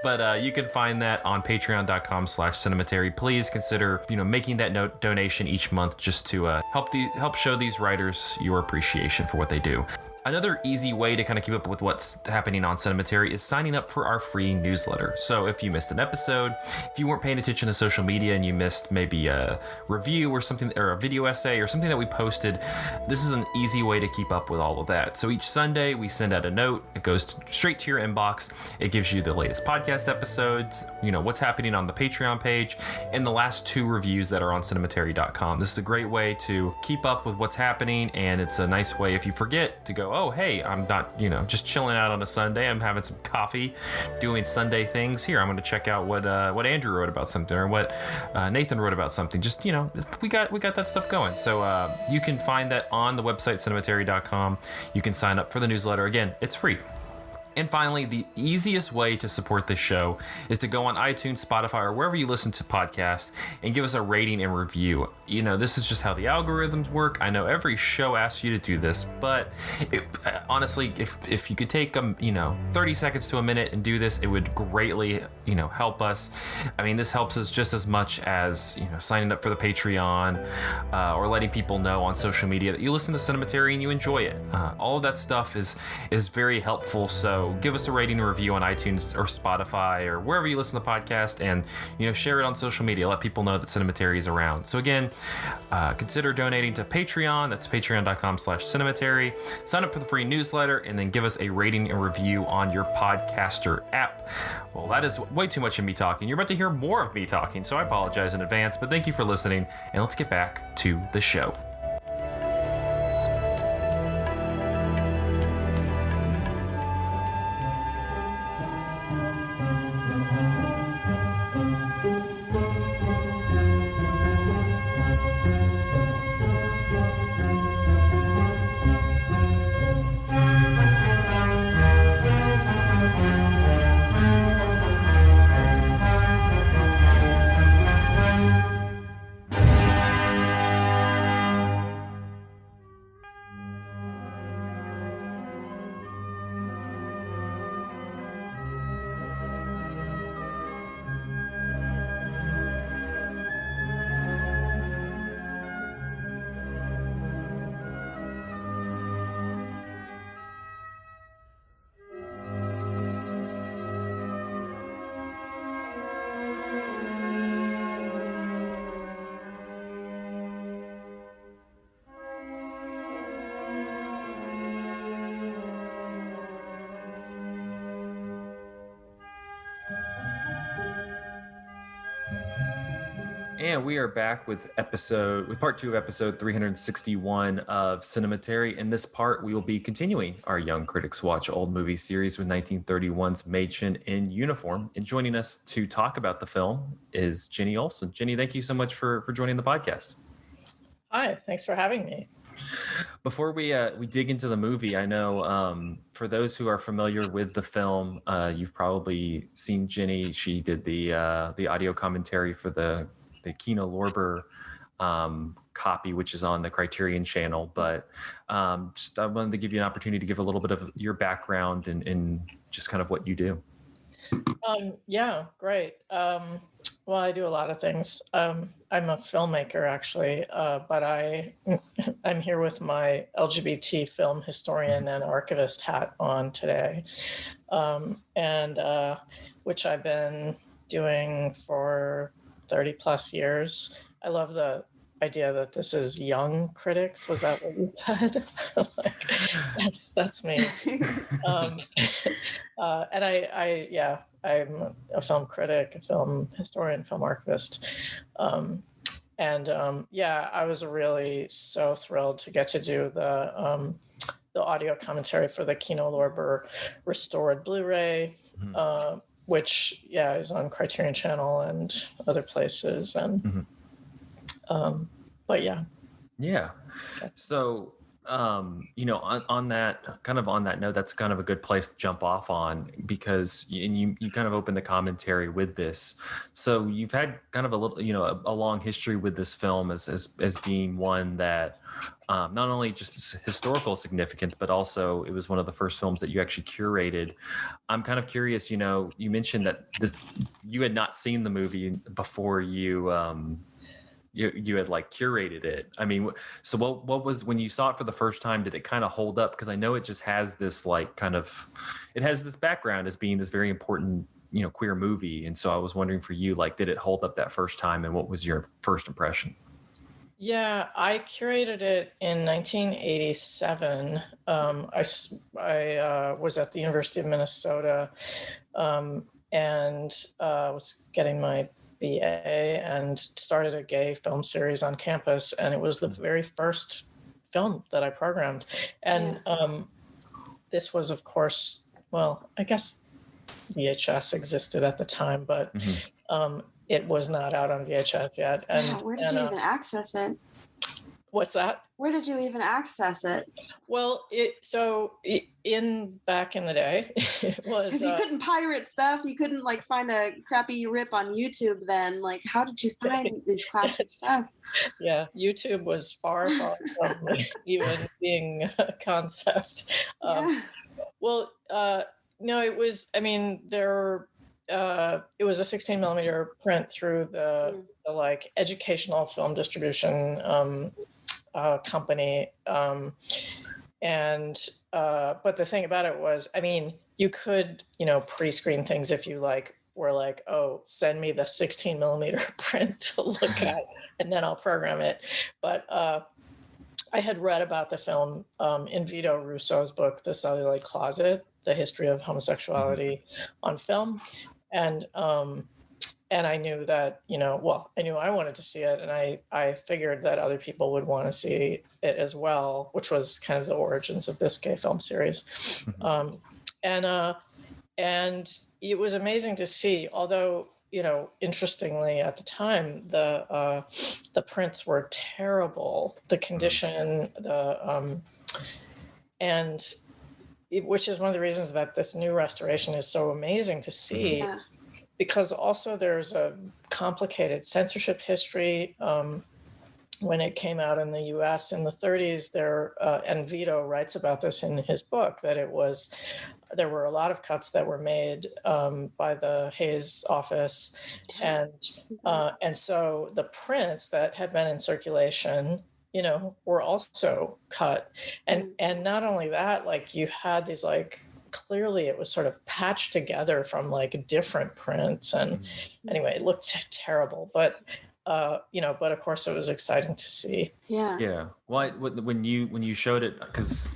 But you can find that on patreon.com/cinematary. Please consider making that donation each month just to help show these writers your appreciation for what they do.
Another easy way to kind of keep up with what's happening on Cinematary is signing up for our free newsletter. So if you missed an episode, if you weren't paying attention to social media and you missed maybe a review or something, or a video essay or something that we posted, this is an easy way to keep up with all of that. So each Sunday we send out a note. It goes straight to your inbox. It gives you the latest podcast episodes, what's happening on the Patreon page, and the last 2 reviews that are on cinematary.com. This is a great way to keep up with what's happening, and it's a nice way if you forget to go, oh, hey, I'm not, just chilling out on a Sunday. I'm having some coffee, doing Sunday things. Here, I'm going to check out what Andrew wrote about something, or what Nathan wrote about something. Just, we got that stuff going. So you can find that on the website, cinematary.com. You can sign up for the newsletter. Again, it's free. And finally, the easiest way to support this show is to go on iTunes, Spotify, or wherever you listen to podcasts and give us a rating and review. This is just how the algorithms work. I know every show asks you to do this, but honestly, if you could take 30 seconds to a minute and do this, it would greatly, help us. I mean, this helps us just as much as, signing up for the Patreon or letting people know on social media that you listen to Cinematary and you enjoy it. All of that stuff is very helpful. So give us a rating and review on iTunes or Spotify or wherever you listen to the podcast, and share it on social media. Let people know that Cinematary is around. So again, consider donating to Patreon. That's patreon.com/cinematary. Sign up for the free newsletter, and then give us a rating and review on your podcaster app. Well, that is way too much of me talking. You're about to hear more of me talking, so I apologize in advance, but thank you for listening, and let's get back to the show. And we are back with part 2 of episode 361 of Cinematary. In this part, we will be continuing our Young Critics Watch Old Movie series with 1931's Mädchen in Uniform. And joining us to talk about the film is Jenni Olson. Jenni, thank you so much for joining the podcast.
Hi, thanks for having me.
Before we dig into the movie, I know for those who are familiar with the film, you've probably seen Jenni. She did the audio commentary for the Kino Lorber copy, which is on the Criterion channel. But just I wanted to give you an opportunity to give a little bit of your background and just kind of what you do.
Yeah, great. Well, I do a lot of things. I'm a filmmaker, actually, but I'm here with my LGBT film historian and archivist hat on today, and which I've been doing for 30 plus years. I love the idea that this is young critics. Was that what you said? Like, that's me. And I'm a film critic, a film historian, film archivist. I was really so thrilled to get to do the audio commentary for the Kino Lorber restored Blu-ray, which is on Criterion Channel and other places. And
So on that note, that's kind of a good place to jump off on, because you kind of opened the commentary with this. So you've had kind of a little, a long history with this film as being one that not only just historical significance, but also it was one of the first films that you actually curated. I'm kind of curious, you mentioned that you had not seen the movie before you you had like curated it. I mean, so what was, when you saw it for the first time, did it kind of hold up? Because I know it just has this like kind of, it has this background as being this very important, you know, queer movie. And so I was wondering for you, like, did it hold up that first time, and what was your first impression?
Yeah, I curated it in 1987. I was at the University of Minnesota, and was getting my BA and started a gay film series on campus. And it was the very first film that I programmed. And this was, of course, well, I guess VHS existed at the time, but it was not out on VHS yet. And
where did you even access it?
What's that?
Where did you even access it?
Well, back in the day, it was
because you couldn't pirate stuff. You couldn't like find a crappy rip on YouTube. Then, like, how did you find this classic stuff?
Yeah, YouTube was far from even being a concept. Well, no, it was. I mean, it was a 16 millimeter print through the like educational film distribution company. But the thing about it was, I mean, you could, pre-screen things if you like were like, oh, send me the 16 millimeter print to look at, and then I'll program it. But I had read about the film in Vito Russo's book, The Celluloid Closet, The History of Homosexuality on Film. And I knew that, I knew I wanted to see it, and I figured that other people would want to see it as well, which was kind of the origins of this gay film series. And it was amazing to see, although, interestingly at the time, the prints were terrible, the condition, which is one of the reasons that this new restoration is so amazing to see. Yeah. Because also there's a complicated censorship history. When it came out in the U.S. in the 30s, and Vito writes about this in his book, that there were a lot of cuts that were made by the Hayes office, and so the prints that had been in circulation, were also cut, and not only that, like you had these like. Clearly it was sort of patched together from like different prints, and anyway, it looked terrible, but but of course it was exciting to see.
Yeah. Well, when you showed it, because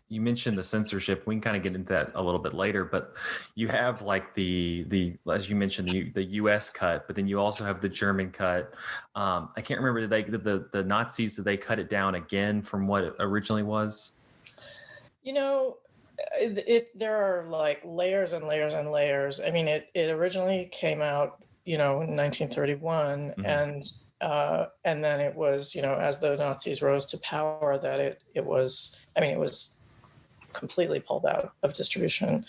you mentioned the censorship, we can kind of get into that a little bit later, but you have like the as you mentioned, the US cut, but then you also have the German cut. I can't remember, the Nazis, did they cut it down again from what it originally was?
There are like layers and layers and layers. I mean, it originally came out, in 1931, and then it was, as the Nazis rose to power, that it was completely pulled out of distribution.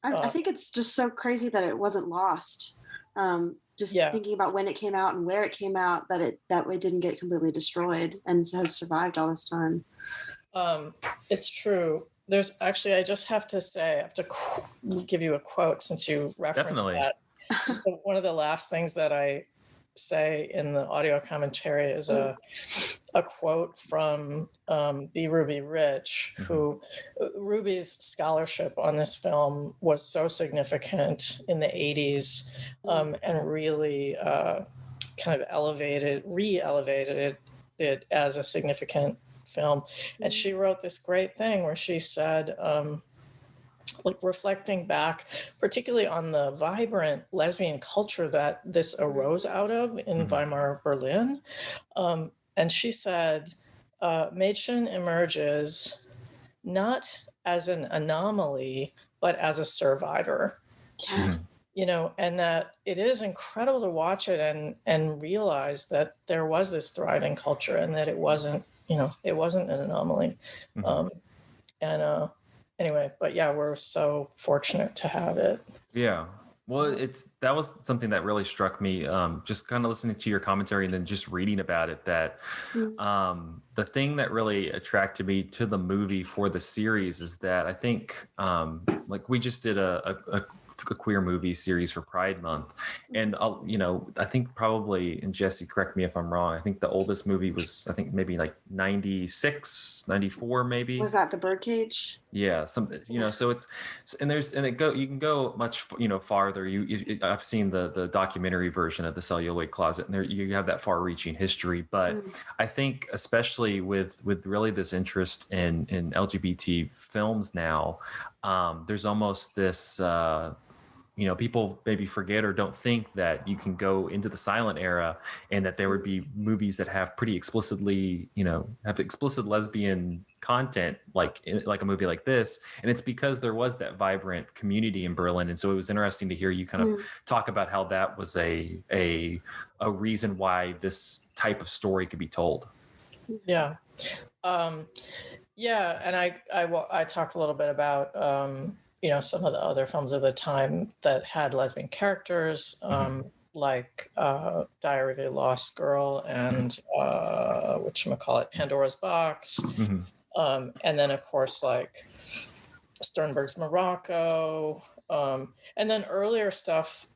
I think it's just so crazy that it wasn't lost. Thinking about when it came out and where it came out, that it didn't get completely destroyed and has survived all this time.
It's true. There's actually, I just have to say, I have to give you a quote since you referenced that. So one of the last things that I say in the audio commentary is a quote from B. Ruby Rich, who Ruby's scholarship on this film was so significant in the 80s, and really kind of re-elevated it as a significant film. And she wrote this great thing where she said, like reflecting back particularly on the vibrant lesbian culture that this arose out of in Weimar Berlin, and she said, Mädchen emerges not as an anomaly but as a survivor. And that it is incredible to watch it and realize that there was this thriving culture, and that it wasn't an anomaly. Anyway, but yeah, we're so fortunate to have it.
Yeah. Well, that was something that really struck me, just kind of listening to your commentary and then just reading about it, that the thing that really attracted me to the movie for the series is that I think, like we just did a queer movie series for Pride Month. And I think probably, and Jesse, correct me if I'm wrong, I think the oldest movie was, I think maybe like 96, 94 maybe.
Was that The Birdcage?
Yeah, so it's, and you can go much farther. I've seen the documentary version of The Celluloid Closet, and there you have that far-reaching history. But I think especially with really this interest in LGBT films now, there's almost this people maybe forget or don't think that you can go into the silent era and that there would be movies that have pretty explicitly, have explicit lesbian content, like a movie like this. And it's because there was that vibrant community in Berlin. And so it was interesting to hear you kind of talk about how that was a reason why this type of story could be told.
Yeah. Yeah. And I talk a little bit about, some of the other films of the time that had lesbian characters, like Diary of a Lost Girl and whatchamacallit, Pandora's Box. And then, of course, like Sternberg's Morocco. And then earlier stuff,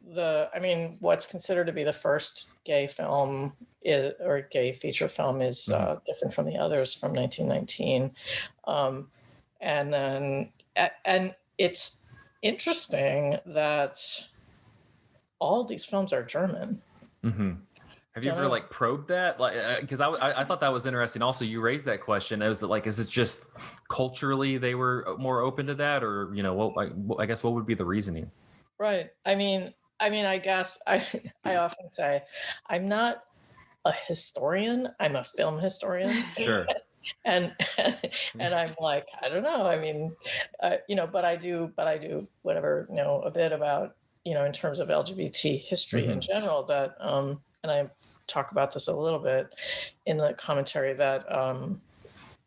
what's considered to be the first gay film or gay feature film is different from the others from 1919. And it's interesting that all of these films are German.
Have you ever probed that? Because I thought that was interesting. Also, you raised that question. Is it just culturally they were more open to that, or I guess what would be the reasoning?
Right. I guess I often say I'm not a historian. I'm a film historian.
Sure.
And I'm like, I don't know. But I do whatever, a bit about, in terms of LGBT history in general, that, and I talk about this a little bit in the commentary, that,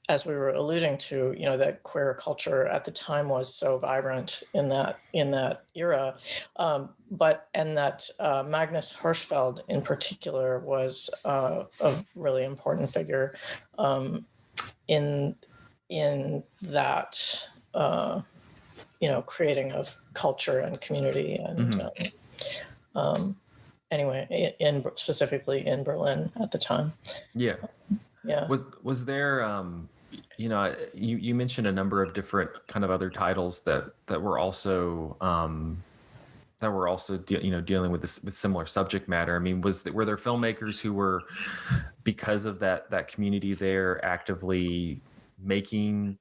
as we were alluding to, that queer culture at the time was so vibrant in that era, and that Magnus Hirschfeld in particular was a really important figure in that creating of culture and community, and anyway, specifically in Berlin at the time.
Yeah.
Yeah.
Was there you mentioned a number of different kind of other titles that were also dealing with this, with similar subject matter? I mean, were there filmmakers who were, because of that community there, actively making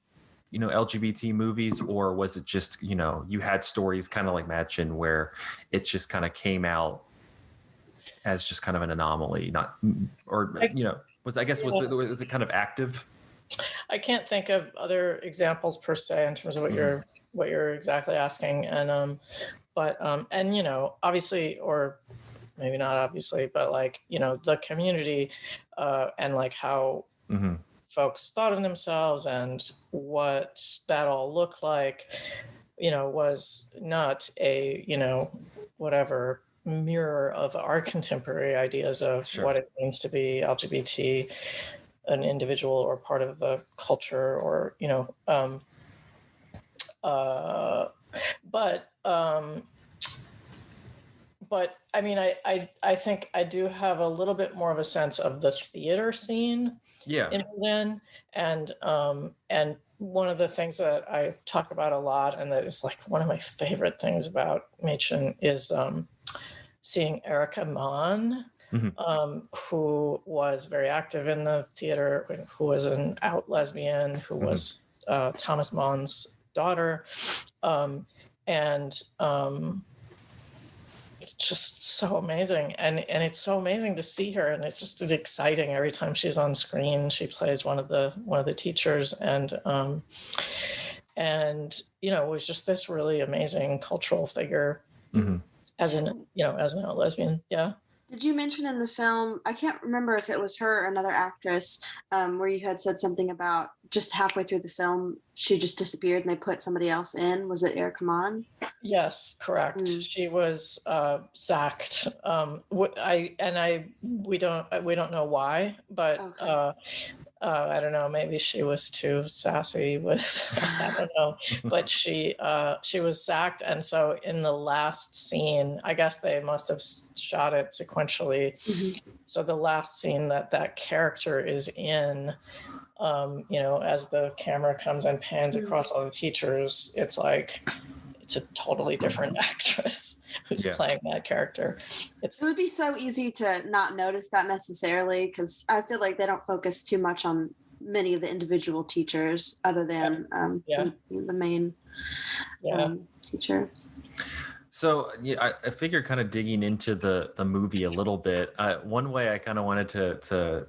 LGBT movies, or was it just you had stories kind of like Mädchen where it just kind of came out as just kind of an anomaly, was it kind of active?
I can't think of other examples per se in terms of what you're exactly asking, and obviously, or maybe not obviously, but the community and how folks thought of themselves and what that all looked like, was not a whatever mirror of our contemporary ideas of what it means to be LGBT, an individual or part of the culture, or but I think I do have a little bit more of a sense of the theater scene in Berlin, and one of the things that I talk about a lot, and that is one of my favorite things about Mädchen, is seeing Erika Mann, who was very active in the theater, who was an out lesbian, who was Thomas Mann's daughter, and just so amazing, and it's so amazing to see her, and it's exciting every time she's on screen. She plays one of the teachers, and it was just this really amazing cultural figure as an out lesbian. Yeah.
Did you mention in the film, I can't remember if it was her or another actress, where you had said something about just halfway through the film, she just disappeared and they put somebody else in? Was it Erika Mann?
Yes, correct. She was sacked. We don't know why, but I don't know, maybe she was too sassy with, I don't know, but she was sacked. And so in the last scene, I guess they must have shot it sequentially. So the last scene that character is in, as the camera comes and pans across all the teachers, it's like, it's a totally different actress who's playing that character.
It would be so easy to not notice that necessarily, because I feel like they don't focus too much on many of the individual teachers other than the main teacher.
So I figured kind of digging into the movie a little bit. One way I kind of wanted to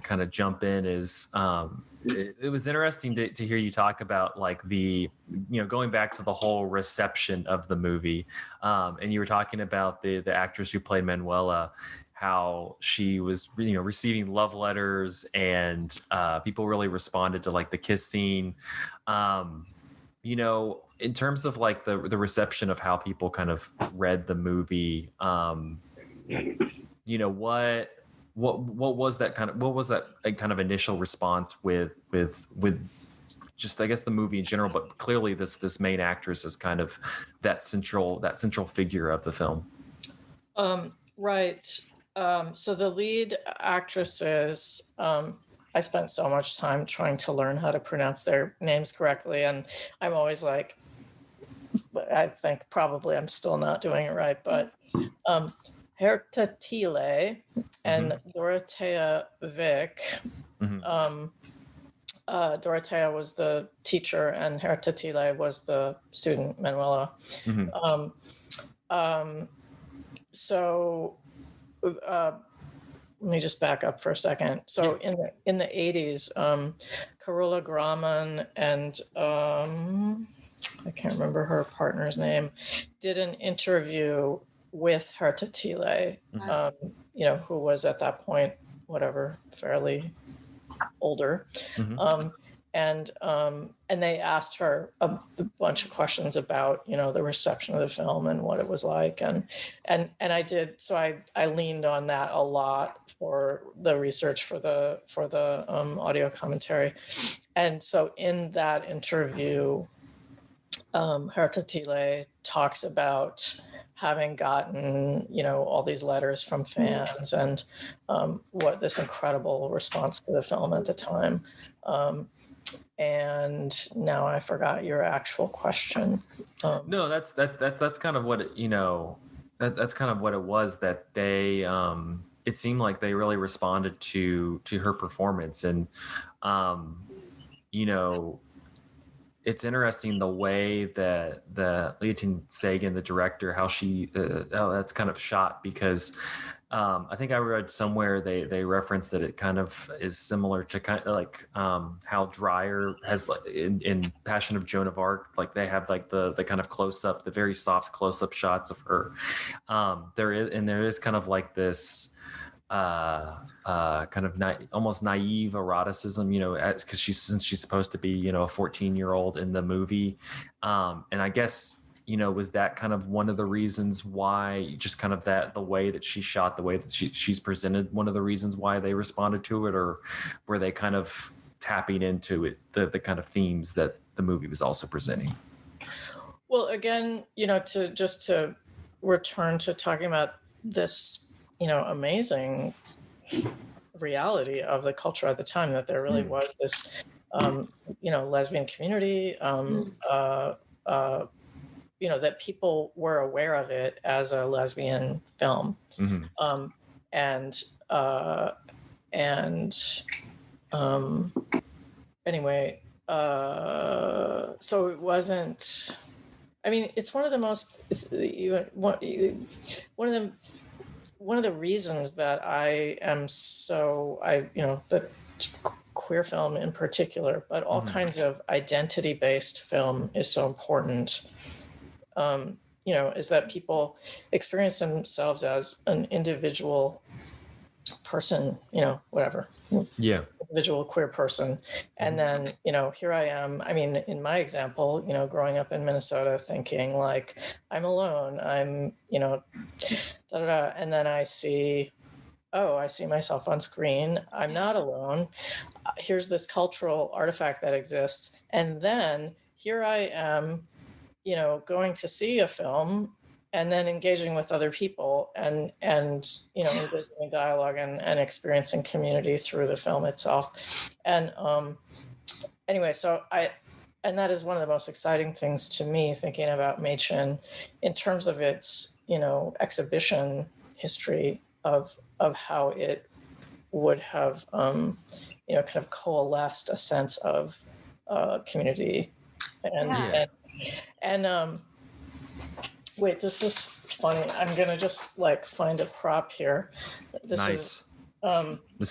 kind of jump in is it was interesting to hear you talk about like the, going back to the whole reception of the movie. And you were talking about the actress who played Manuela, how she was, receiving love letters and people really responded to like the kiss scene. In terms of like the reception of how people kind of read the movie, what was that kind of initial response with just, I guess, the movie in general, but clearly this main actress is kind of that central figure of the film.
Right. So the lead actresses, I spent so much time trying to learn how to pronounce their names correctly, and I'm always like, I think probably I'm still not doing it right, but Herta Thiele and Dorothea Vick. Dorothea was the teacher and Herta Thiele was the student, Manuela. So let me just back up for a second. So in the 80s, Carola Graman and I can't remember her partner's name, did an interview with Herta Thiele, who was at that point, fairly older. And they asked her a bunch of questions about, the reception of the film and what it was like. And I did, so I leaned on that a lot for the research for the audio commentary. And so in that interview, Herta Thiele talks about having gotten, all these letters from fans and what this incredible response to the film at the time. And now I forgot your actual question.
No, that's kind of what that's kind of what it was, that they it seemed like they really responded to her performance. And it's interesting the way that the Leontine Sagan, the director, how that's kind of shot, because I think I read somewhere they referenced that it kind of is similar to kind of like how Dreyer has, like in Passion of Joan of Arc, like they have like the kind of close up, the very soft close up shots of her. There is kind of like this kind of almost naive eroticism, because since she's supposed to be, a 14-year-old in the movie. And I guess, was that kind of one of the reasons why, just kind of the way that she shot, the way that she's presented, one of the reasons why they responded to it? Or were they kind of tapping into it, the kind of themes that the movie was also presenting?
Well, again, to return to talking about this, amazing reality of the culture at the time, that there really was this, lesbian community, that people were aware of it as a lesbian film. Anyway, so it wasn't, it's one of the most, one of the reasons that I am the queer film in particular, but all kinds of identity-based film is so important, is that people experience themselves as an individual person, individual queer person. And then, here I am, in my example, growing up in Minnesota, thinking like, I'm alone, I'm, and then I see oh, I see myself on screen. I'm not alone. Here's this cultural artifact that exists. And then here I am, going to see a film and then engaging with other people and engaging in dialogue and experiencing community through the film itself. And anyway, and that is one of the most exciting things to me, thinking about Mädchen in terms of its, exhibition history of how it would have, kind of coalesced a sense of community. And wait, this is funny. I'm gonna just find a prop here.
This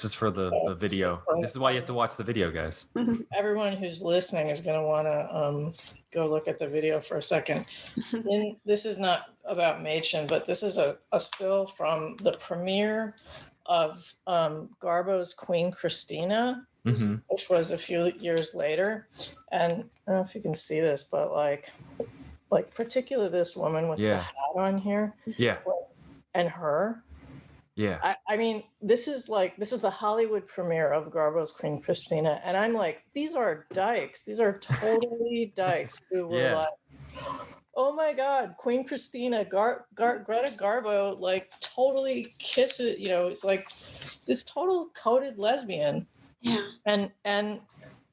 is for the video. This is why you have to watch the video, guys.
Everyone who's listening is going to want to go look at the video for a second. And this is not about Mädchen, but this is a still from the premiere of Garbo's Queen Christina, which was a few years later. And I don't know if you can see this, but like particularly this woman with the hat on here.
Yeah.
And her.
Yeah.
I mean, this is the Hollywood premiere of Garbo's Queen Christina, and I'm like, these are dykes. These are totally dykes who were like, oh my God, Queen Christina, Greta Garbo, totally kisses. It's like this total coded lesbian.
Yeah.
And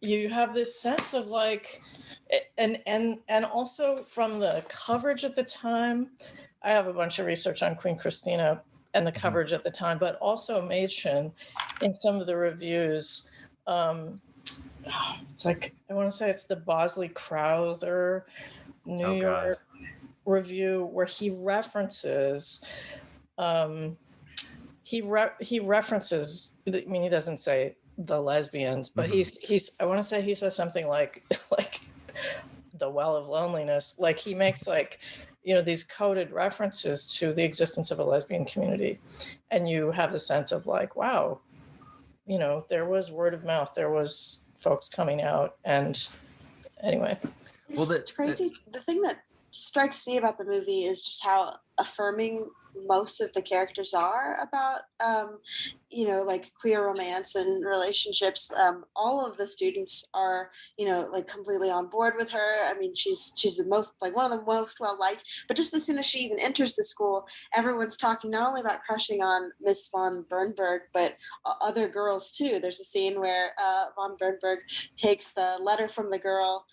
you have this sense of and also from the coverage at the time. I have a bunch of research on Queen Christina and the coverage at the time, but also Mädchen in some of the reviews. It's I want to say it's the Bosley Crowther New York review where he references, he references, I mean, he doesn't say the lesbians, but he's I want to say he says something like the well of loneliness. He makes these coded references to the existence of a lesbian community. And you have the sense of wow, there was word of mouth, there was folks coming out. And anyway.
It's crazy. The thing that strikes me about the movie is just how affirming most of the characters are about, queer romance and relationships. All of the students are, completely on board with her. I mean, she's the most, one of the most well-liked, but just as soon as she even enters the school, everyone's talking not only about crushing on Miss von Bernberg, but other girls too. There's a scene where von Bernberg takes the letter from the girl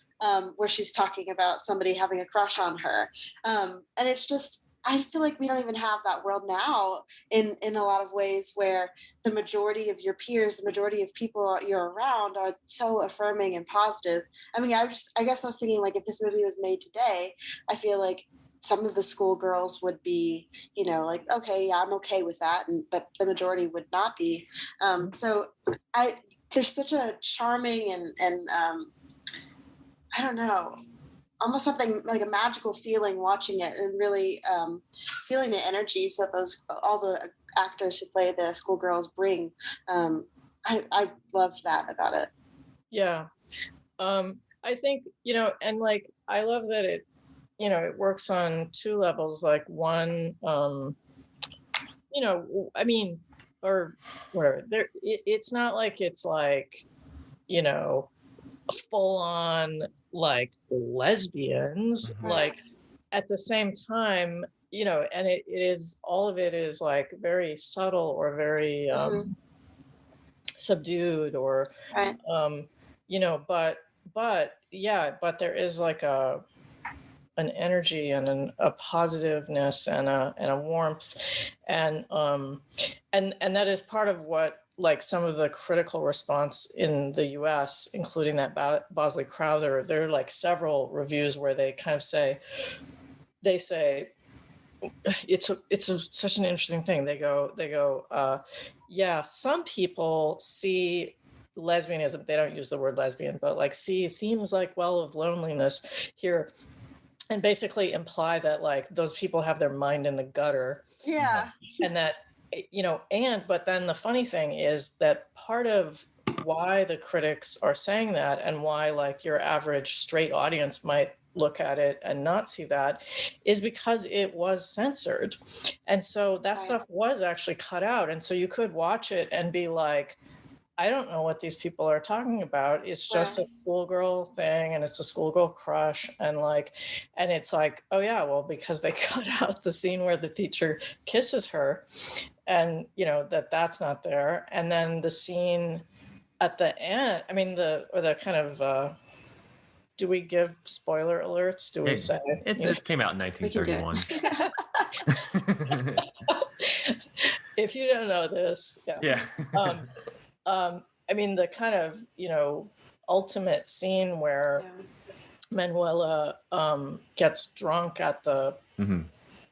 where she's talking about somebody having a crush on her. And it's just, I feel like we don't even have that world now in a lot of ways where the majority of your peers, the majority of people you're around are so affirming and positive. I mean, I guess I was thinking if this movie was made today, I feel like some of the schoolgirls would be, okay, yeah, I'm okay with that. But the majority would not be. So there's such a charming and I don't know, almost something like a magical feeling watching it and really feeling the energies that all the actors who play the schoolgirls bring. I love that about it.
Yeah. I think, and I love that it, it works on two levels. One, I mean, or whatever. It's not it's full on lesbians, at the same time, and it is, all of it is very subtle or very subdued or
right.
But there is an energy and a positiveness and a warmth and that is part of what some of the critical response in the US, including that Bosley Crowther, there are several reviews where they kind of say it's such an interesting thing. They go, yeah, some people see lesbianism, they don't use the word lesbian, but see themes well of loneliness here, and basically imply that those people have their mind in the gutter.
Yeah.
And that, but then the funny thing is that part of why the critics are saying that and why your average straight audience might look at it and not see that is because it was censored. And so that stuff was actually cut out. And so you could watch it and be like, I don't know what these people are talking about. It's just a schoolgirl thing, and it's a schoolgirl crush, and it's like, oh yeah, well, because they cut out the scene where the teacher kisses her, and that's not there. And then the scene at the end, I mean, the kind of do we give spoiler alerts? Do we say
it came out in 1931?
If you don't know this,
yeah.
I mean, the kind of, ultimate scene where Manuela gets drunk at the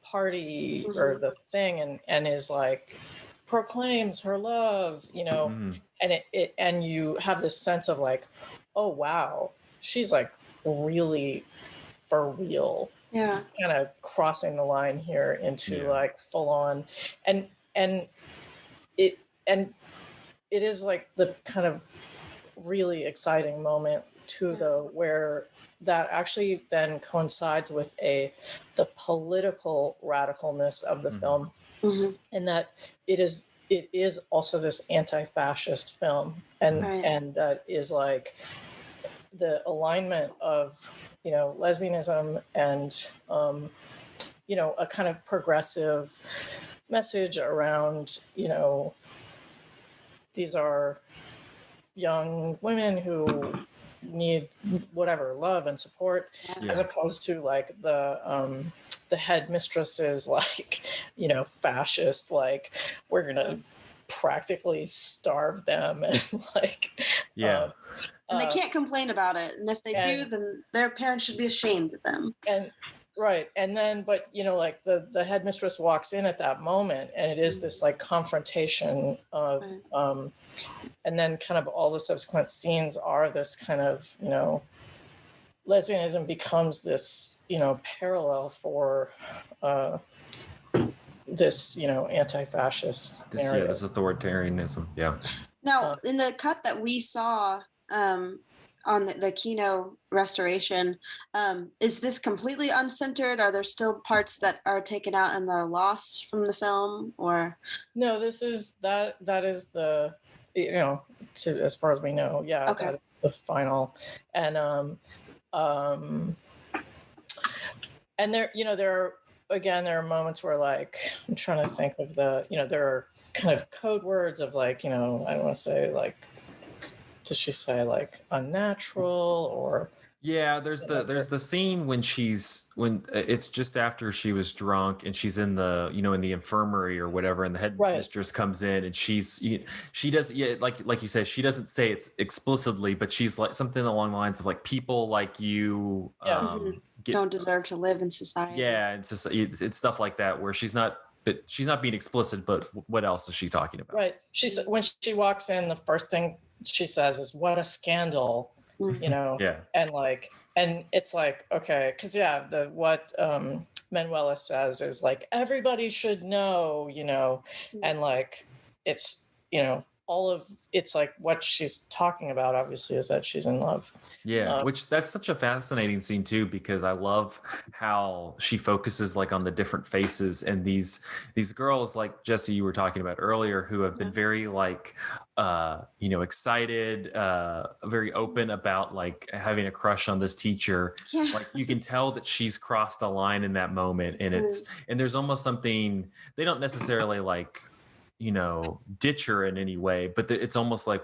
party or the thing and is like, proclaims her love, and and you have this sense of like, oh, wow, she's like really for real.
Yeah.
Kind of crossing the line here into like full on. And it is like the kind of really exciting moment too, though, where that actually then coincides with the political radicalness of the film, and that it is also this anti-fascist film, and that is like the alignment of lesbianism and a kind of progressive message around these are young women who need whatever love and support, as opposed to like the headmistress is like fascist, like we're gonna practically starve them and like
and they can't complain about it, and if they do, then their parents should be ashamed of them.
And then but like the headmistress walks in at that moment, and it is this like confrontation of and then kind of all the subsequent scenes are this kind of lesbianism becomes this parallel for this anti-fascist narrative.
This authoritarianism.
Now in the cut that we saw on the Kino restoration, is this completely uncensored? Are there still parts that are taken out and that are lost from the film, or
no? This is that is the as far as we know, that is the final. And and there there are moments where like I'm trying to think of the there are kind of code words of like I don't want to say like, does she say like unnatural or
there's the scene when it's just after she was drunk and she's in the in the infirmary or whatever, and the headmistress comes in and she does like you said, she doesn't say it explicitly, but she's like something along the lines of like, people like you
don't deserve to live in society.
It's stuff like that where she's not being explicit, but what else is she talking about?
Right. When she walks in, the first thing she says is, "What a scandal," and it's like, okay, because what Manuela says is like, everybody should know, and like it's all of it's like what she's talking about obviously is that she's in love.
Which that's such a fascinating scene too, because I love how she focuses like on the different faces and these girls like Jessy you were talking about earlier, who have been very like excited, very open about like having a crush on this teacher. Like you can tell that she's crossed the line in that moment, and and there's almost something, they don't necessarily like ditch her in any way, but it's almost like,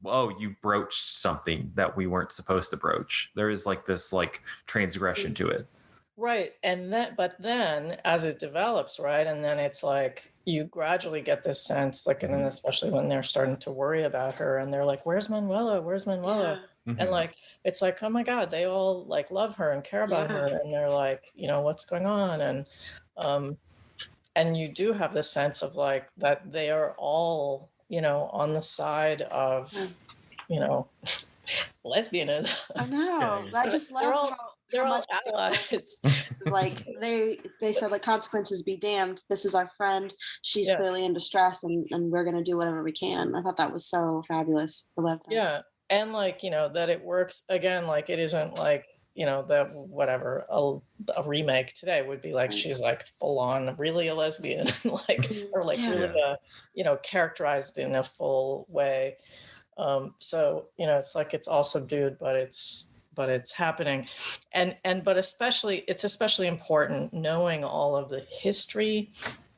oh, you broached something that we weren't supposed to broach. There is like this like transgression to it.
Right. But then as it develops, right, and then it's like you gradually get this sense, like, and then especially when they're starting to worry about her and they're like, where's Manuela? And like, it's like, oh my God, they all like love her and care about her. And they're like, what's going on? And you do have this sense of like that they are all, on the side of, lesbianism.
I know. I just love
they're
how
all
much
allies.
like they said like, consequences be damned. This is our friend. She's clearly in distress, and we're gonna do whatever we can. I thought that was so fabulous. I love that.
Yeah. And like, that it works again, like it isn't like the whatever a remake today would be like she's like full on really a lesbian, like or like
Yeah.
really characterized in a full way. So it's like it's all subdued, but it's happening, but it's especially important knowing all of the history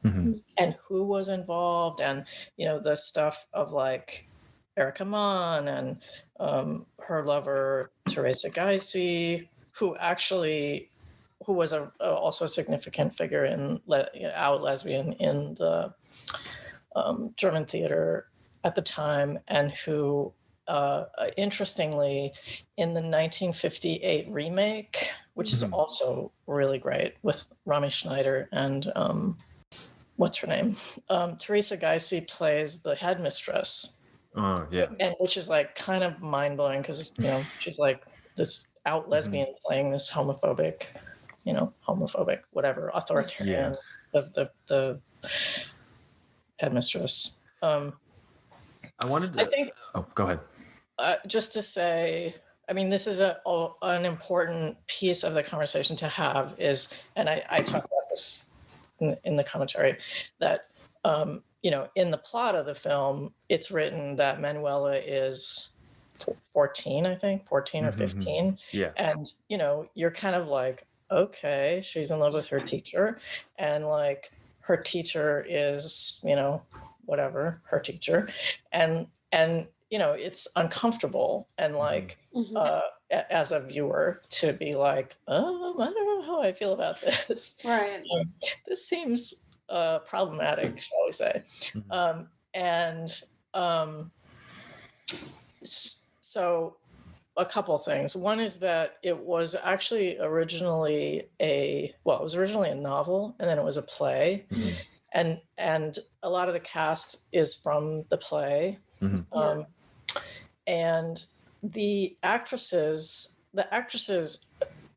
and who was involved, and the stuff of like Erica Mann and her lover Teresa Geizy, who was also a significant figure in out lesbian in the German theater at the time, and who interestingly in the 1958 remake, which is also really great with Rami Schneider and what's her name, Teresa Geizy plays the headmistress.
Oh yeah.
And which is like kind of mind-blowing because she's like this out lesbian playing this homophobic whatever authoritarian the headmistress.
I wanted to.
I think.
Oh, go ahead.
Just to say, I mean, this is an important piece of the conversation to have is, and I talk about this in the commentary, that in the plot of the film, it's written that Manuela is 14, I think, 14 or 15.
Yeah.
And, you're kind of like, okay, she's in love with her teacher. And like her teacher is, whatever, her teacher. And it's uncomfortable. And like, as a viewer to be like, oh, I don't know how I feel about this.
Right.
This seems problematic, shall we say. So a couple things. One is that it was actually originally a novel, and then it was a play. And a lot of the cast is from the play. And the actresses,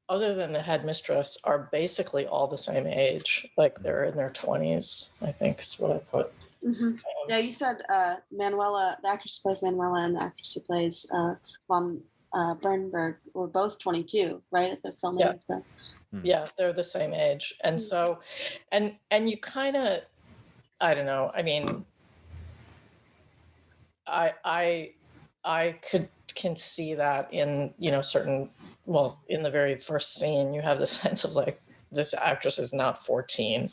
other than the headmistress, are basically all the same age. Like they're in their 20s, I think is what I put.
Yeah, you said Manuela, the actress who plays Manuela and the actress who plays von Bernberg were both 22, right, at the filming of the...
Yeah, they're the same age. And so, and you kind of, I don't know, I mean, I can see that in, certain, in the very first scene, you have the sense of like, this actress is not 14,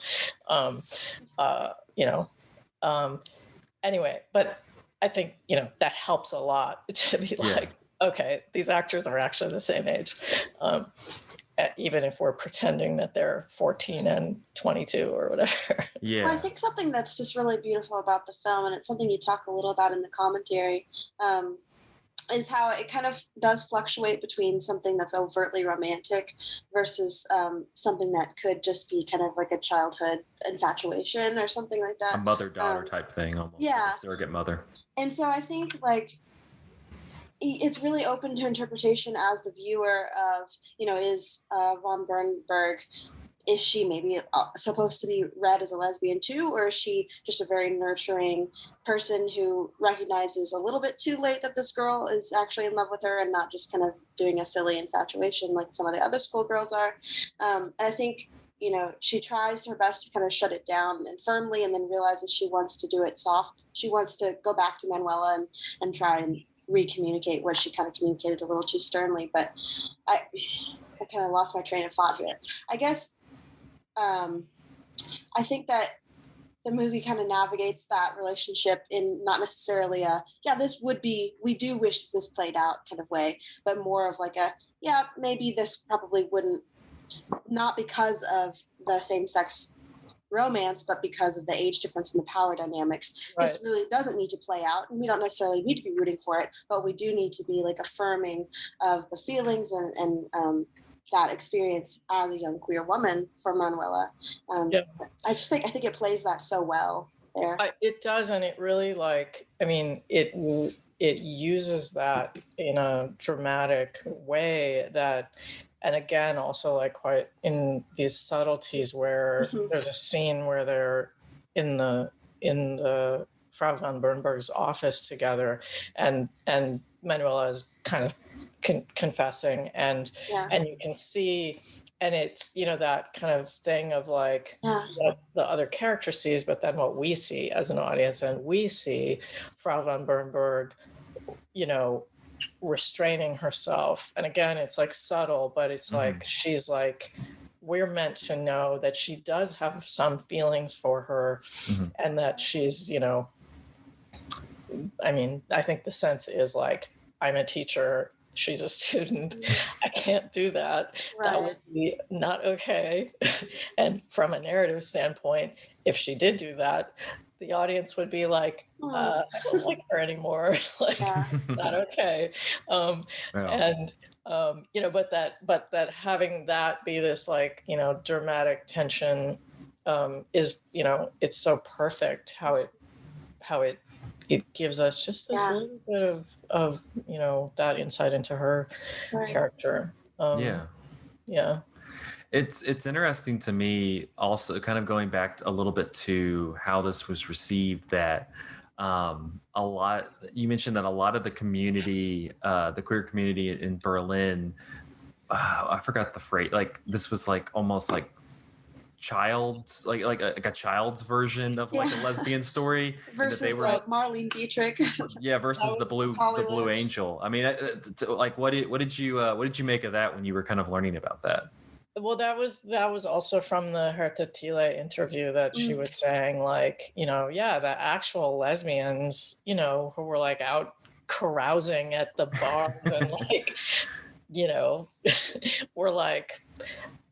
anyway, but I think, that helps a lot to be like, okay, these actors are actually the same age. Even if we're pretending that they're 14 and 22 or whatever.
Yeah.
Well, I think something that's just really beautiful about the film, and it's something you talk a little about in the commentary, is how it kind of does fluctuate between something that's overtly romantic versus something that could just be kind of like a childhood infatuation or something like that.
A mother-daughter type thing, almost.
Yeah.
Like a surrogate mother.
And so I think like it's really open to interpretation as the viewer of, is von Bernberg, is she maybe supposed to be read as a lesbian too, or is she just a very nurturing person who recognizes a little bit too late that this girl is actually in love with her and not just kind of doing a silly infatuation like some of the other schoolgirls are? And I think, she tries her best to kind of shut it down and firmly, and then realizes she wants to do it soft. She wants to go back to Manuela and try and re-communicate what she kind of communicated a little too sternly. But I kind of lost my train of thought here. I guess I think that the movie kind of navigates that relationship in not necessarily we do wish this played out kind of way, but more of like maybe this probably wouldn't, not because of the same-sex romance, but because of the age difference and the power dynamics. Right. This really doesn't need to play out, and we don't necessarily need to be rooting for it, but we do need to be like affirming of the feelings and that experience as a young queer woman for Manuela. I think it plays that so well there.
It does, and it really it uses that in a dramatic way that. And again, also like quite in these subtleties where there's a scene where they're in the Frau von Bernberg's office together, and Manuela is kind of confessing, and you can see, and it's, you know, that kind of thing of like what the other character sees, but then what we see as an audience, and we see Frau von Bernberg, you know, restraining herself. And again, it's like subtle, but it's like she's like, we're meant to know that she does have some feelings for her, and that she's, you know, I mean, I think the sense is like, I'm a teacher, she's a student, I can't do that.
Right.
That would be not okay. And from a narrative standpoint, if she did do that, the audience would be like, I don't like her anymore. Like, not okay. And you know, but that having that be this, like, you know, dramatic tension is, you know, it's so perfect how it gives us just this little bit of, you know, that insight into her character. Yeah.
It's interesting to me also, kind of going back a little bit to how this was received, that you mentioned that a lot of the community, the queer community in Berlin, I forgot the phrase, like this was like almost like child's like a child's version of like a lesbian story
versus
they were,
like Marlene Dietrich.
versus the blue angel. I mean, like what did you make of that when you were kind of learning about that?
Well, that was also from the Herta Thiele interview, that she was saying, like, you know, the actual lesbians, you know, who were like out carousing at the bar and like, you know, were like,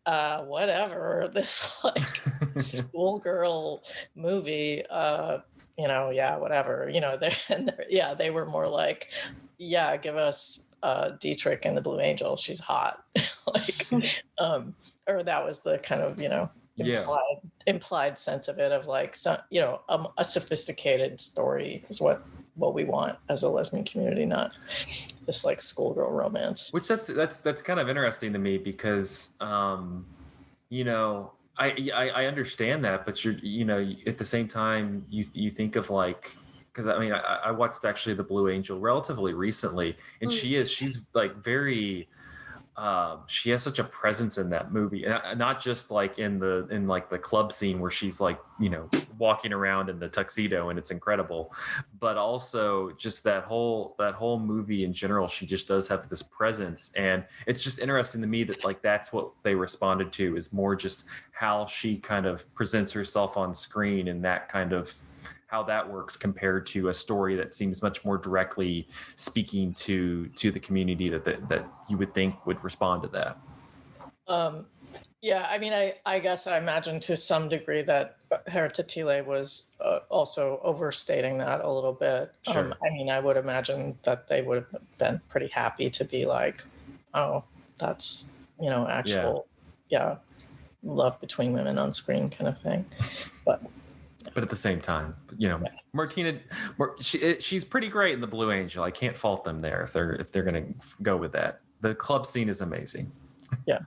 whatever, this like schoolgirl movie, you know, whatever, you know, they were more like, give us Dietrich and the Blue Angel, she's hot. Like, or that was the kind of, you know, implied sense of it, of like, some, you know, a sophisticated story is what we want as a lesbian community, not this like schoolgirl romance.
Which that's kind of interesting to me, because you know, I understand that, but you know, at the same time you think of like, because I mean I watched actually the Blue Angel relatively recently, and she's like very she has such a presence in that movie, and not just like in like the club scene where she's like, you know, walking around in the tuxedo and it's incredible, but also just that whole movie in general. She just does have this presence, and it's just interesting to me that like that's what they responded to, is more just how she kind of presents herself on screen, and that kind of how that works compared to a story that seems much more directly speaking to the community that you would think would respond to that.
I mean, I guess I imagine to some degree that Herta Thiele was also overstating that a little bit.
Sure.
I mean, I would imagine that they would have been pretty happy to be like, oh, that's, you know, actual, love between women on screen kind of thing. But
at the same time, you know, Martina, she's pretty great in the Blue Angel. I can't fault them there if they're going to go with that. The club scene is amazing.
Yeah.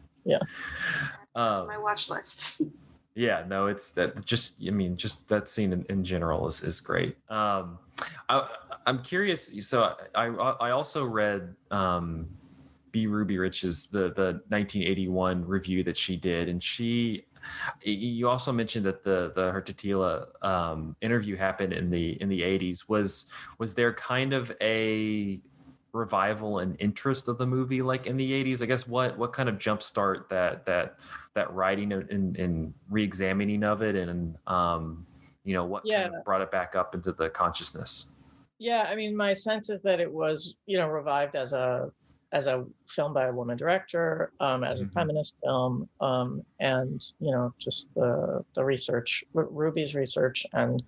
My watch list.
Yeah, no, it's that. Just, I mean, just that scene in general is great. I'm curious. So I also read B. Ruby Rich's the 1981 review that she did, and you also mentioned that the Herta Thiele interview happened in the 80s. Was there kind of a revival and interest of the movie like in the 80s? I guess what kind of jumpstart that writing and re-examining of it, and you know, what kind of brought it back up into the consciousness?
I mean, my sense is that it was, you know, revived as a film by a woman director, as a feminist film, and, you know, just the research, Ruby's research, and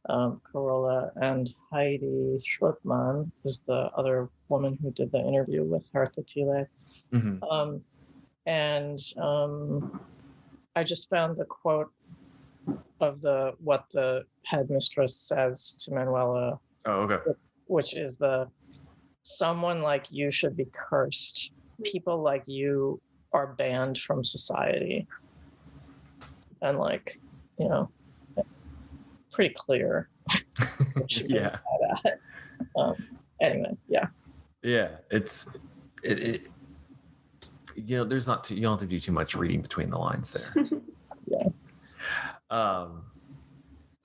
Carola and Heidi Schluckman is the other woman who did the interview with Herta Thiele. And I just found the quote of what the headmistress says to Manuela, which is someone like you should be cursed. People like you are banned from society. And like, you know, pretty clear.
Yeah.
Anyway, yeah.
Yeah, there's not too, you don't have to do too much reading between the lines there.
Yeah.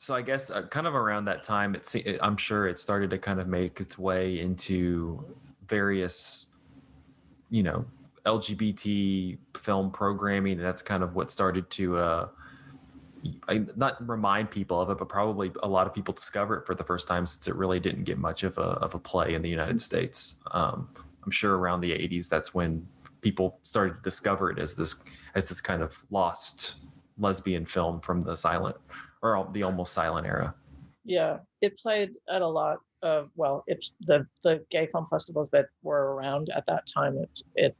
So I guess kind of around that time, I'm sure it started to kind of make its way into various, LGBT film programming. And that's kind of what started to not remind people of it, but probably a lot of people discover it for the first time, since it really didn't get much of a play in the United States. I'm sure around the 80s, that's when people started to discover it as this kind of lost lesbian film from the silent or the almost silent era.
Yeah, it played at a lot of, it's the gay film festivals that were around at that time. It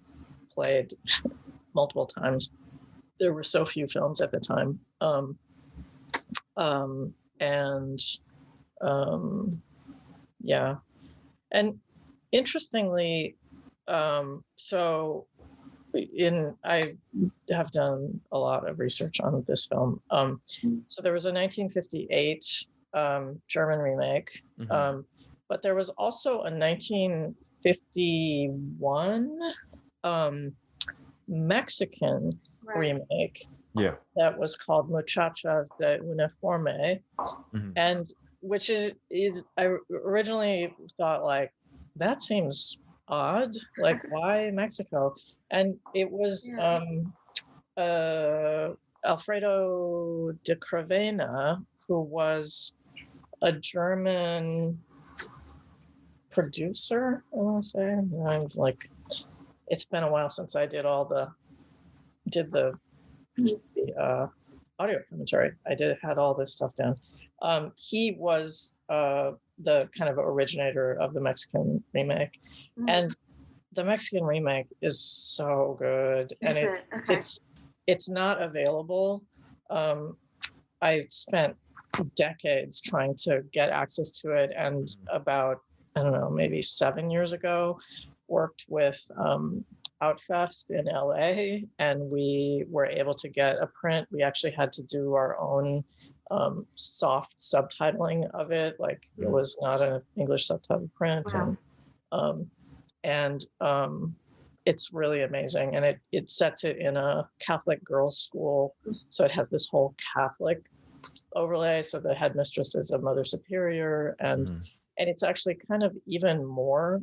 played multiple times. There were so few films at the time. Yeah. And interestingly, so I have done a lot of research on this film. So there was a 1958 German remake, but there was also a 1951 Mexican remake.
Yeah.
That was called Muchachas de Uniforme, and which is I originally thought, like, that seems odd, like, why Mexico? And it was Alfredo de Cravena, who was a German producer, I want to say. I'm like, it's been a while since I did the audio commentary. I had all this stuff down. He was the kind of originator of the Mexican remake, and the Mexican remake is so good. And it's not available. I spent decades trying to get access to it, and about, I don't know, maybe 7 years ago, worked with Outfest in LA, and we were able to get a print. We actually had to do our own soft subtitling of it. Like, it was not an English subtitle print.
Wow.
And it's really amazing. And it sets it in a Catholic girls' school. So it has this whole Catholic overlay. So the headmistress is a Mother Superior, and it's actually kind of even more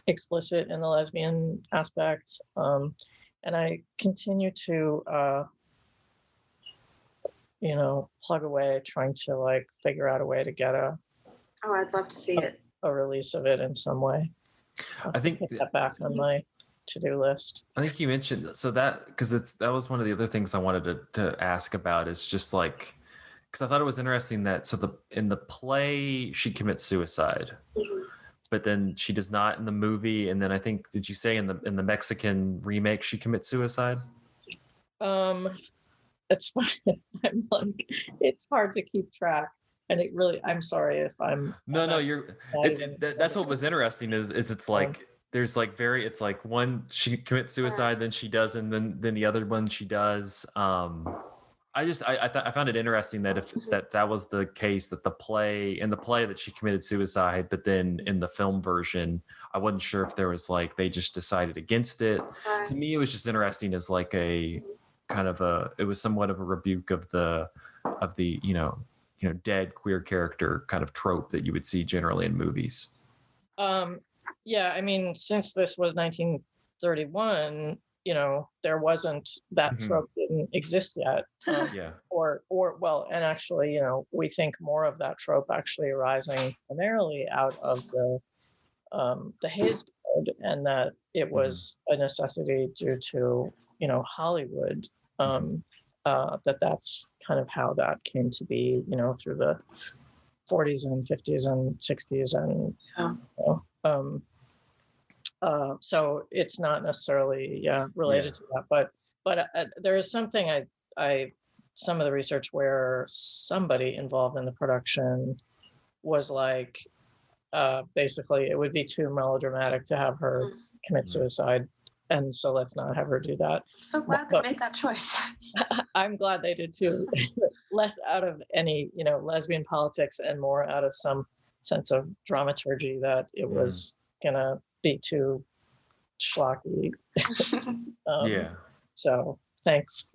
explicit in the lesbian aspect. And I continue to plug away, trying to, like, figure out a way to get
I'd love to see it.
A release of it in some way.
I think
put that back on my to-do list.
I think you mentioned that was one of the other things I wanted to ask about, is just like, because I thought it was interesting that in the play she commits suicide, but then she does not in the movie. And then I think, did you say in the Mexican remake she commits suicide?
It's fine. I'm like, it's hard to keep track. And it really, I'm sorry if I'm.
That's what was interesting is it's like, there's like it's like one, she commits suicide, then she doesn't, then the other one she does. I found it interesting that if that was the case, that in the play that she committed suicide, but then in the film version, I wasn't sure if there was, like, they just decided against it. To me, it was just interesting as like a kind of it was somewhat of a rebuke of the dead queer character kind of trope that you would see generally in movies.
Yeah, I mean, since this was 1931, there wasn't that trope, didn't exist yet. And actually, we think more of that trope actually arising primarily out of the Hays Code, and that it was a necessity due to Hollywood. That's kind of how that came to be, through the 40s and 50s and 60s, and so it's not necessarily related to that, but there is something some of the research where somebody involved in the production was like, basically it would be too melodramatic to have her commit suicide, and so let's not have her do that.
So glad they made that choice.
I'm glad they did too. Less out of any lesbian politics and more out of some sense of dramaturgy, that it was gonna be too schlocky.
Yeah.
So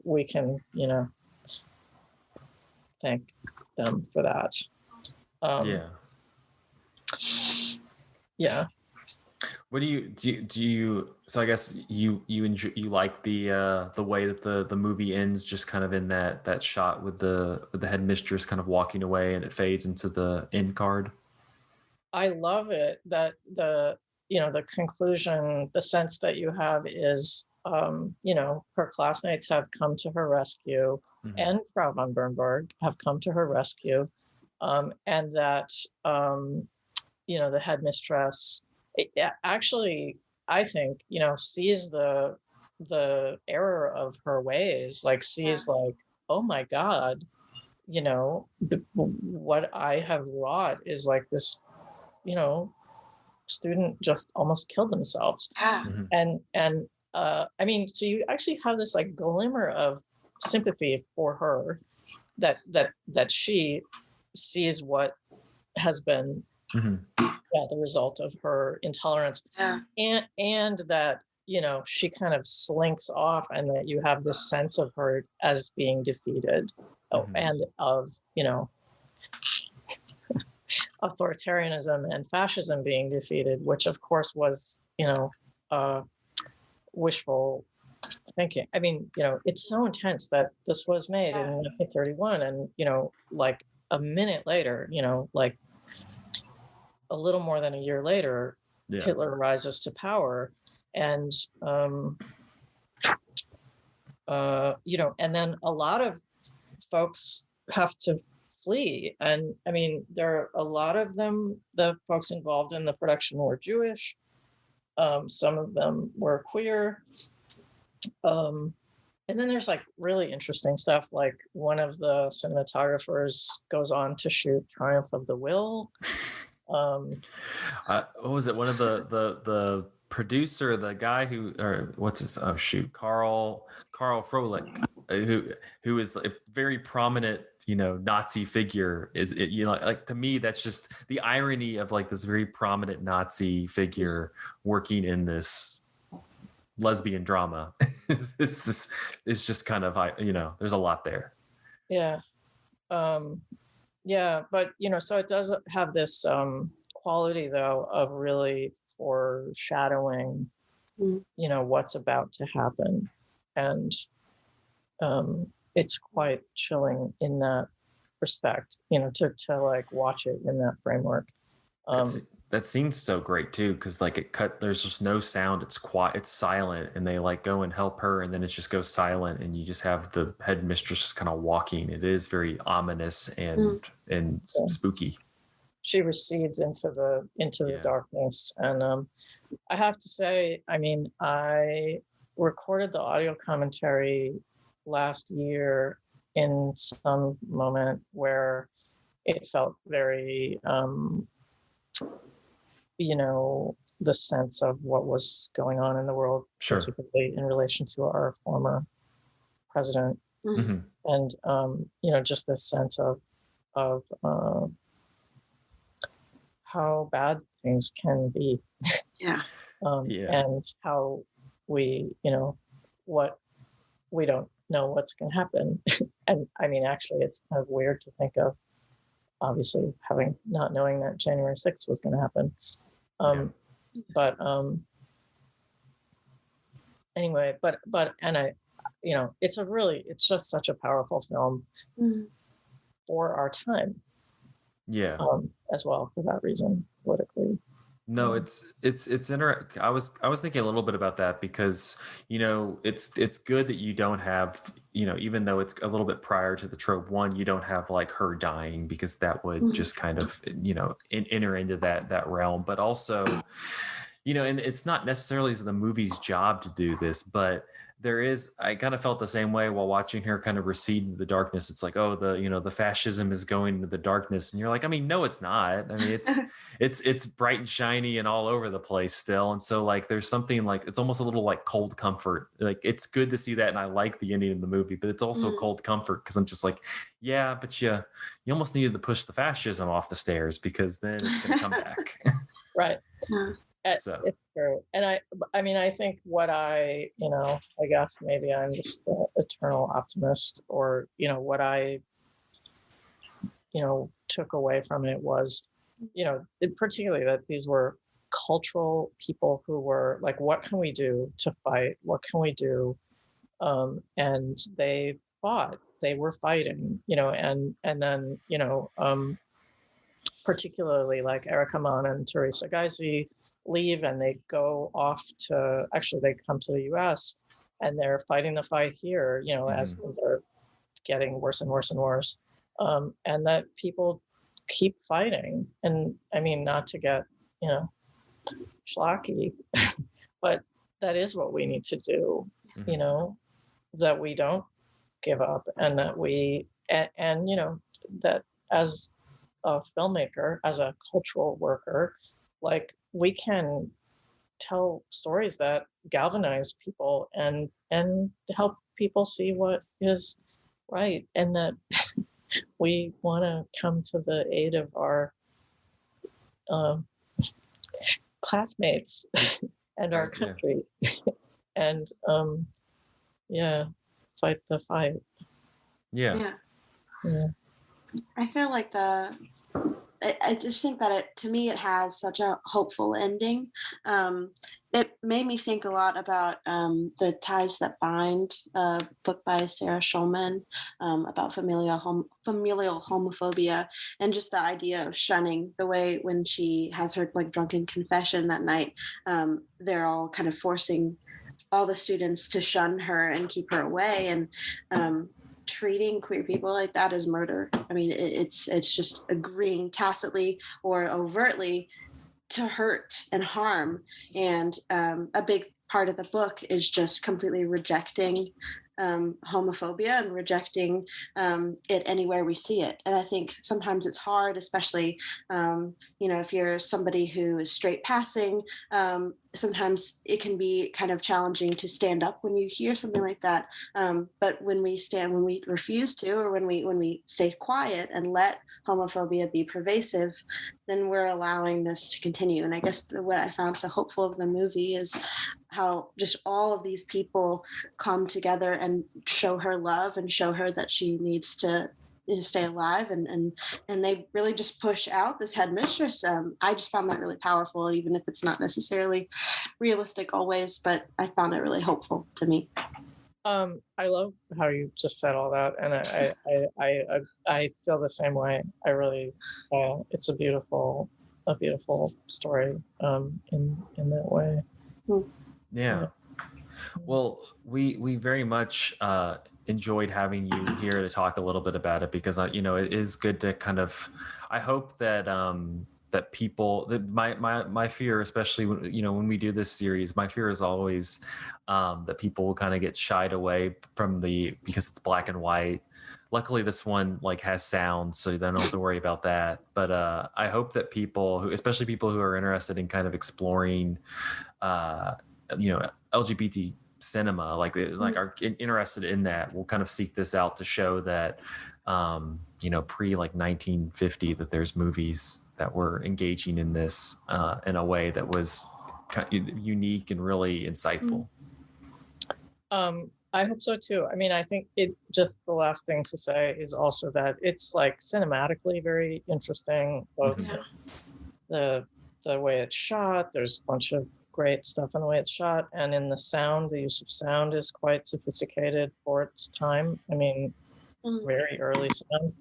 we can, thank them for that.
Yeah.
Yeah.
What do you so I guess you enjoy, you like the way that the movie ends, just kind of in that shot with the headmistress kind of walking away and it fades into the end card?
I love it that the conclusion, the sense that you have is, her classmates have come to her rescue,
Mhm.
and Frau von Bernberg have come to her rescue, and that, the headmistress actually, I think, sees the error of her ways, like sees like, oh my God, what I have wrought is like this, student just almost killed themselves.
Yeah.
Mhm.
And I mean, so you actually have this like glimmer of sympathy for her, that she sees what has been
Mhm.
the result of her intolerance,
Yeah.
and that she kind of slinks off, and that you have this sense of her as being defeated.
Mhm.
And of authoritarianism and fascism being defeated, which of course was wishful thinking. I mean, it's so intense that this was made in 1931, and like a minute later, like a little more than a year later,
Yeah.
Hitler rises to power, and and then a lot of folks have to flee. And I mean, there are a lot of them, the folks involved in the production were Jewish. Some of them were queer. And then there's like really interesting stuff, like one of the cinematographers goes on to shoot Triumph of the Will.
What was it? One of the producer, the guy who, or what's his? Oh shoot, Carl Froelich, who is a very prominent, Nazi figure. Is it, like to me, that's just the irony of like this very prominent Nazi figure working in this lesbian drama. it's just kind of, there's a lot there.
Yeah. Yeah, but so it does have this quality though of really foreshadowing, what's about to happen, and it's quite chilling in that respect, to like watch it in that framework.
That scene's so great too, because like there's just no sound, it's quiet, it's silent, and they like go and help her, and then it just goes silent, and you just have the headmistress kind of walking. It is very ominous and spooky.
She recedes into the darkness, and I have to say, I mean, I recorded the audio commentary last year in some moment where it felt very the sense of what was going on in the world,
Sure.
particularly in relation to our former president.
Mm-hmm.
And just this sense of how bad things can be.
Yeah.
And how we, what we don't know what's going to happen. And I mean, actually, it's kind of weird to think of, obviously, not knowing that January 6th was going to happen. But anyway, and I, it's just such a powerful film for our time.
Yeah.
As well, for that reason, politically.
No, it's interesting. I was thinking a little bit about that because, it's good that you don't have, even though it's a little bit prior to the trope one, you don't have like her dying, because that would just kind of, enter into that realm. But also, and it's not necessarily the movie's job to do this, but I kind of felt the same way while watching her kind of recede into the darkness. It's like, oh, the fascism is going into the darkness. And you're like, I mean, no, it's not. I mean, it's bright and shiny and all over the place still. And so like, there's something like, it's almost a little like cold comfort. Like, it's good to see that. And I like the ending of the movie, but it's also cold comfort, because I'm just like, yeah, but you almost needed to push the fascism off the stairs, because then it's going to come back.
Right.
So
It's true. And I mean, I think what I guess maybe I'm just the eternal optimist, or, what I, took away from it was, particularly that these were cultural people who were like, what can we do to fight? What can we do? And they fought. They were fighting, and then, particularly like Erica Mon and Teresa Geisy leave, and they go off to, actually they come to the US, and they're fighting the fight here, as things are getting worse and worse and worse. And that people keep fighting. And I mean, not to get, schlocky, but that is what we need to do, that we don't give up, and that we, and that as a filmmaker, as a cultural worker, like we can tell stories that galvanize people and help people see what is right, and that we want to come to the aid of our classmates and our country. And fight the fight.
Yeah. I feel like I just think that to me, it has such a hopeful ending. It made me think a lot about The Ties That Bind, a book by Sarah Schulman about familial homophobia, and just the idea of shunning. The way when she has her like drunken confession that night, they're all kind of forcing all the students to shun her and keep her away, and treating queer people like that as murder. I mean, it's just agreeing tacitly or overtly to hurt and harm. And a big part of the book is just completely rejecting homophobia and rejecting it anywhere we see it. And I think sometimes it's hard, especially if you're somebody who is straight passing. Sometimes it can be kind of challenging to stand up when you hear something like that. But when we refuse to, or when we stay quiet and let homophobia be pervasive, then we're allowing this to continue. And I guess what I found so hopeful of the movie is how just all of these people come together and show her love and show her that she needs to stay alive, and they really just push out this headmistress. I just found that really powerful, even if it's not necessarily realistic always, but I found it really hopeful to me.
I love how you just said all that, and I feel the same way. I really, it's a beautiful story in that way.
Yeah. Well, we very much enjoyed having you here to talk a little bit about it, because it is good to kind of, I hope that that people, that my fear, especially when we do this series, my fear is always that people will kind of get shied away from because it's black and white. Luckily this one like has sound, so they don't have to worry about that. But I hope that people especially people who are interested in kind of exploring LGBT cinema, like are interested in that, will kind of seek this out to show that pre like 1950, that there's movies that were engaging in this in a way that was kind of unique and really insightful.
I hope so too. I mean, I think just the last thing to say is also that it's like cinematically very interesting, both the way it's shot. There's a bunch of great stuff in the way it's shot, and in the sound, the use of sound is quite sophisticated for its time. I mean, very early sound,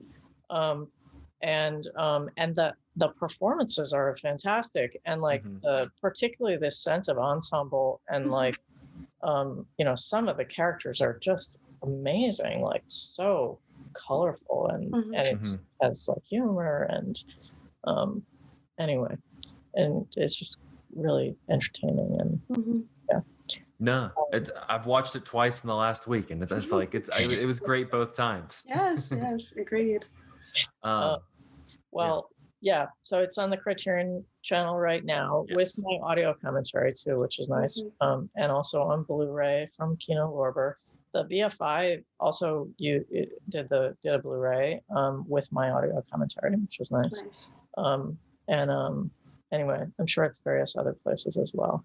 and the performances are fantastic, and like particularly this sense of ensemble, and like some of the characters are just amazing, like so colorful, and it has like humor, and anyway, and it's just really entertaining, and
No, I've watched it twice in the last week, and it's like it was great both times.
Yes, agreed.
So it's on the Criterion channel right now, with my audio commentary too, which is nice, and also on Blu-ray from Kino Lorber. The BFI also did a anyway, I'm sure it's various other places as well.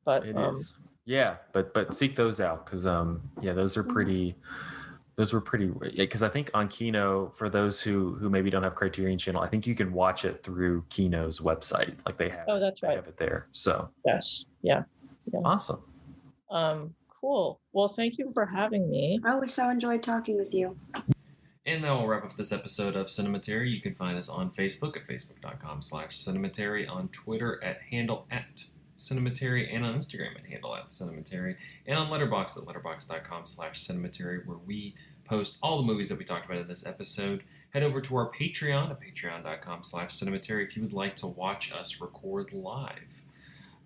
But
It is. Yeah, but seek those out because those are pretty. Those were pretty, because I think on Kino, for those who maybe don't have Criterion Channel, I think you can watch it through Kino's website. Like they have,
that's right.
They have it there. So
yes, yeah.
Awesome.
Cool. Well, thank you for having me.
Oh, we so enjoyed talking with you.
And that will wrap up this episode of Cinematary. You can find us on Facebook at facebook.com/Cinematary, on Twitter at @Cinematary, and on Instagram at @Cinematary, and on Letterboxd at letterboxd.com/Cinematary, where we post all the movies that we talked about in this episode. Head over to our Patreon at patreon.com/Cinematary if you would like to watch us record live.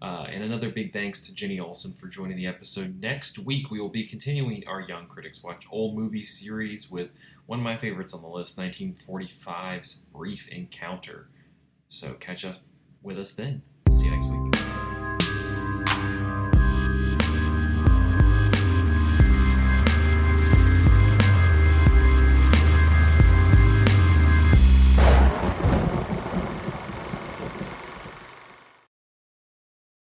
And another big thanks to Jenni Olson for joining the episode. Next week, we will be continuing our Young Critics Watch Old Movie series with one of my favorites on the list, 1945's Brief Encounter. So catch up with us then. See you next week.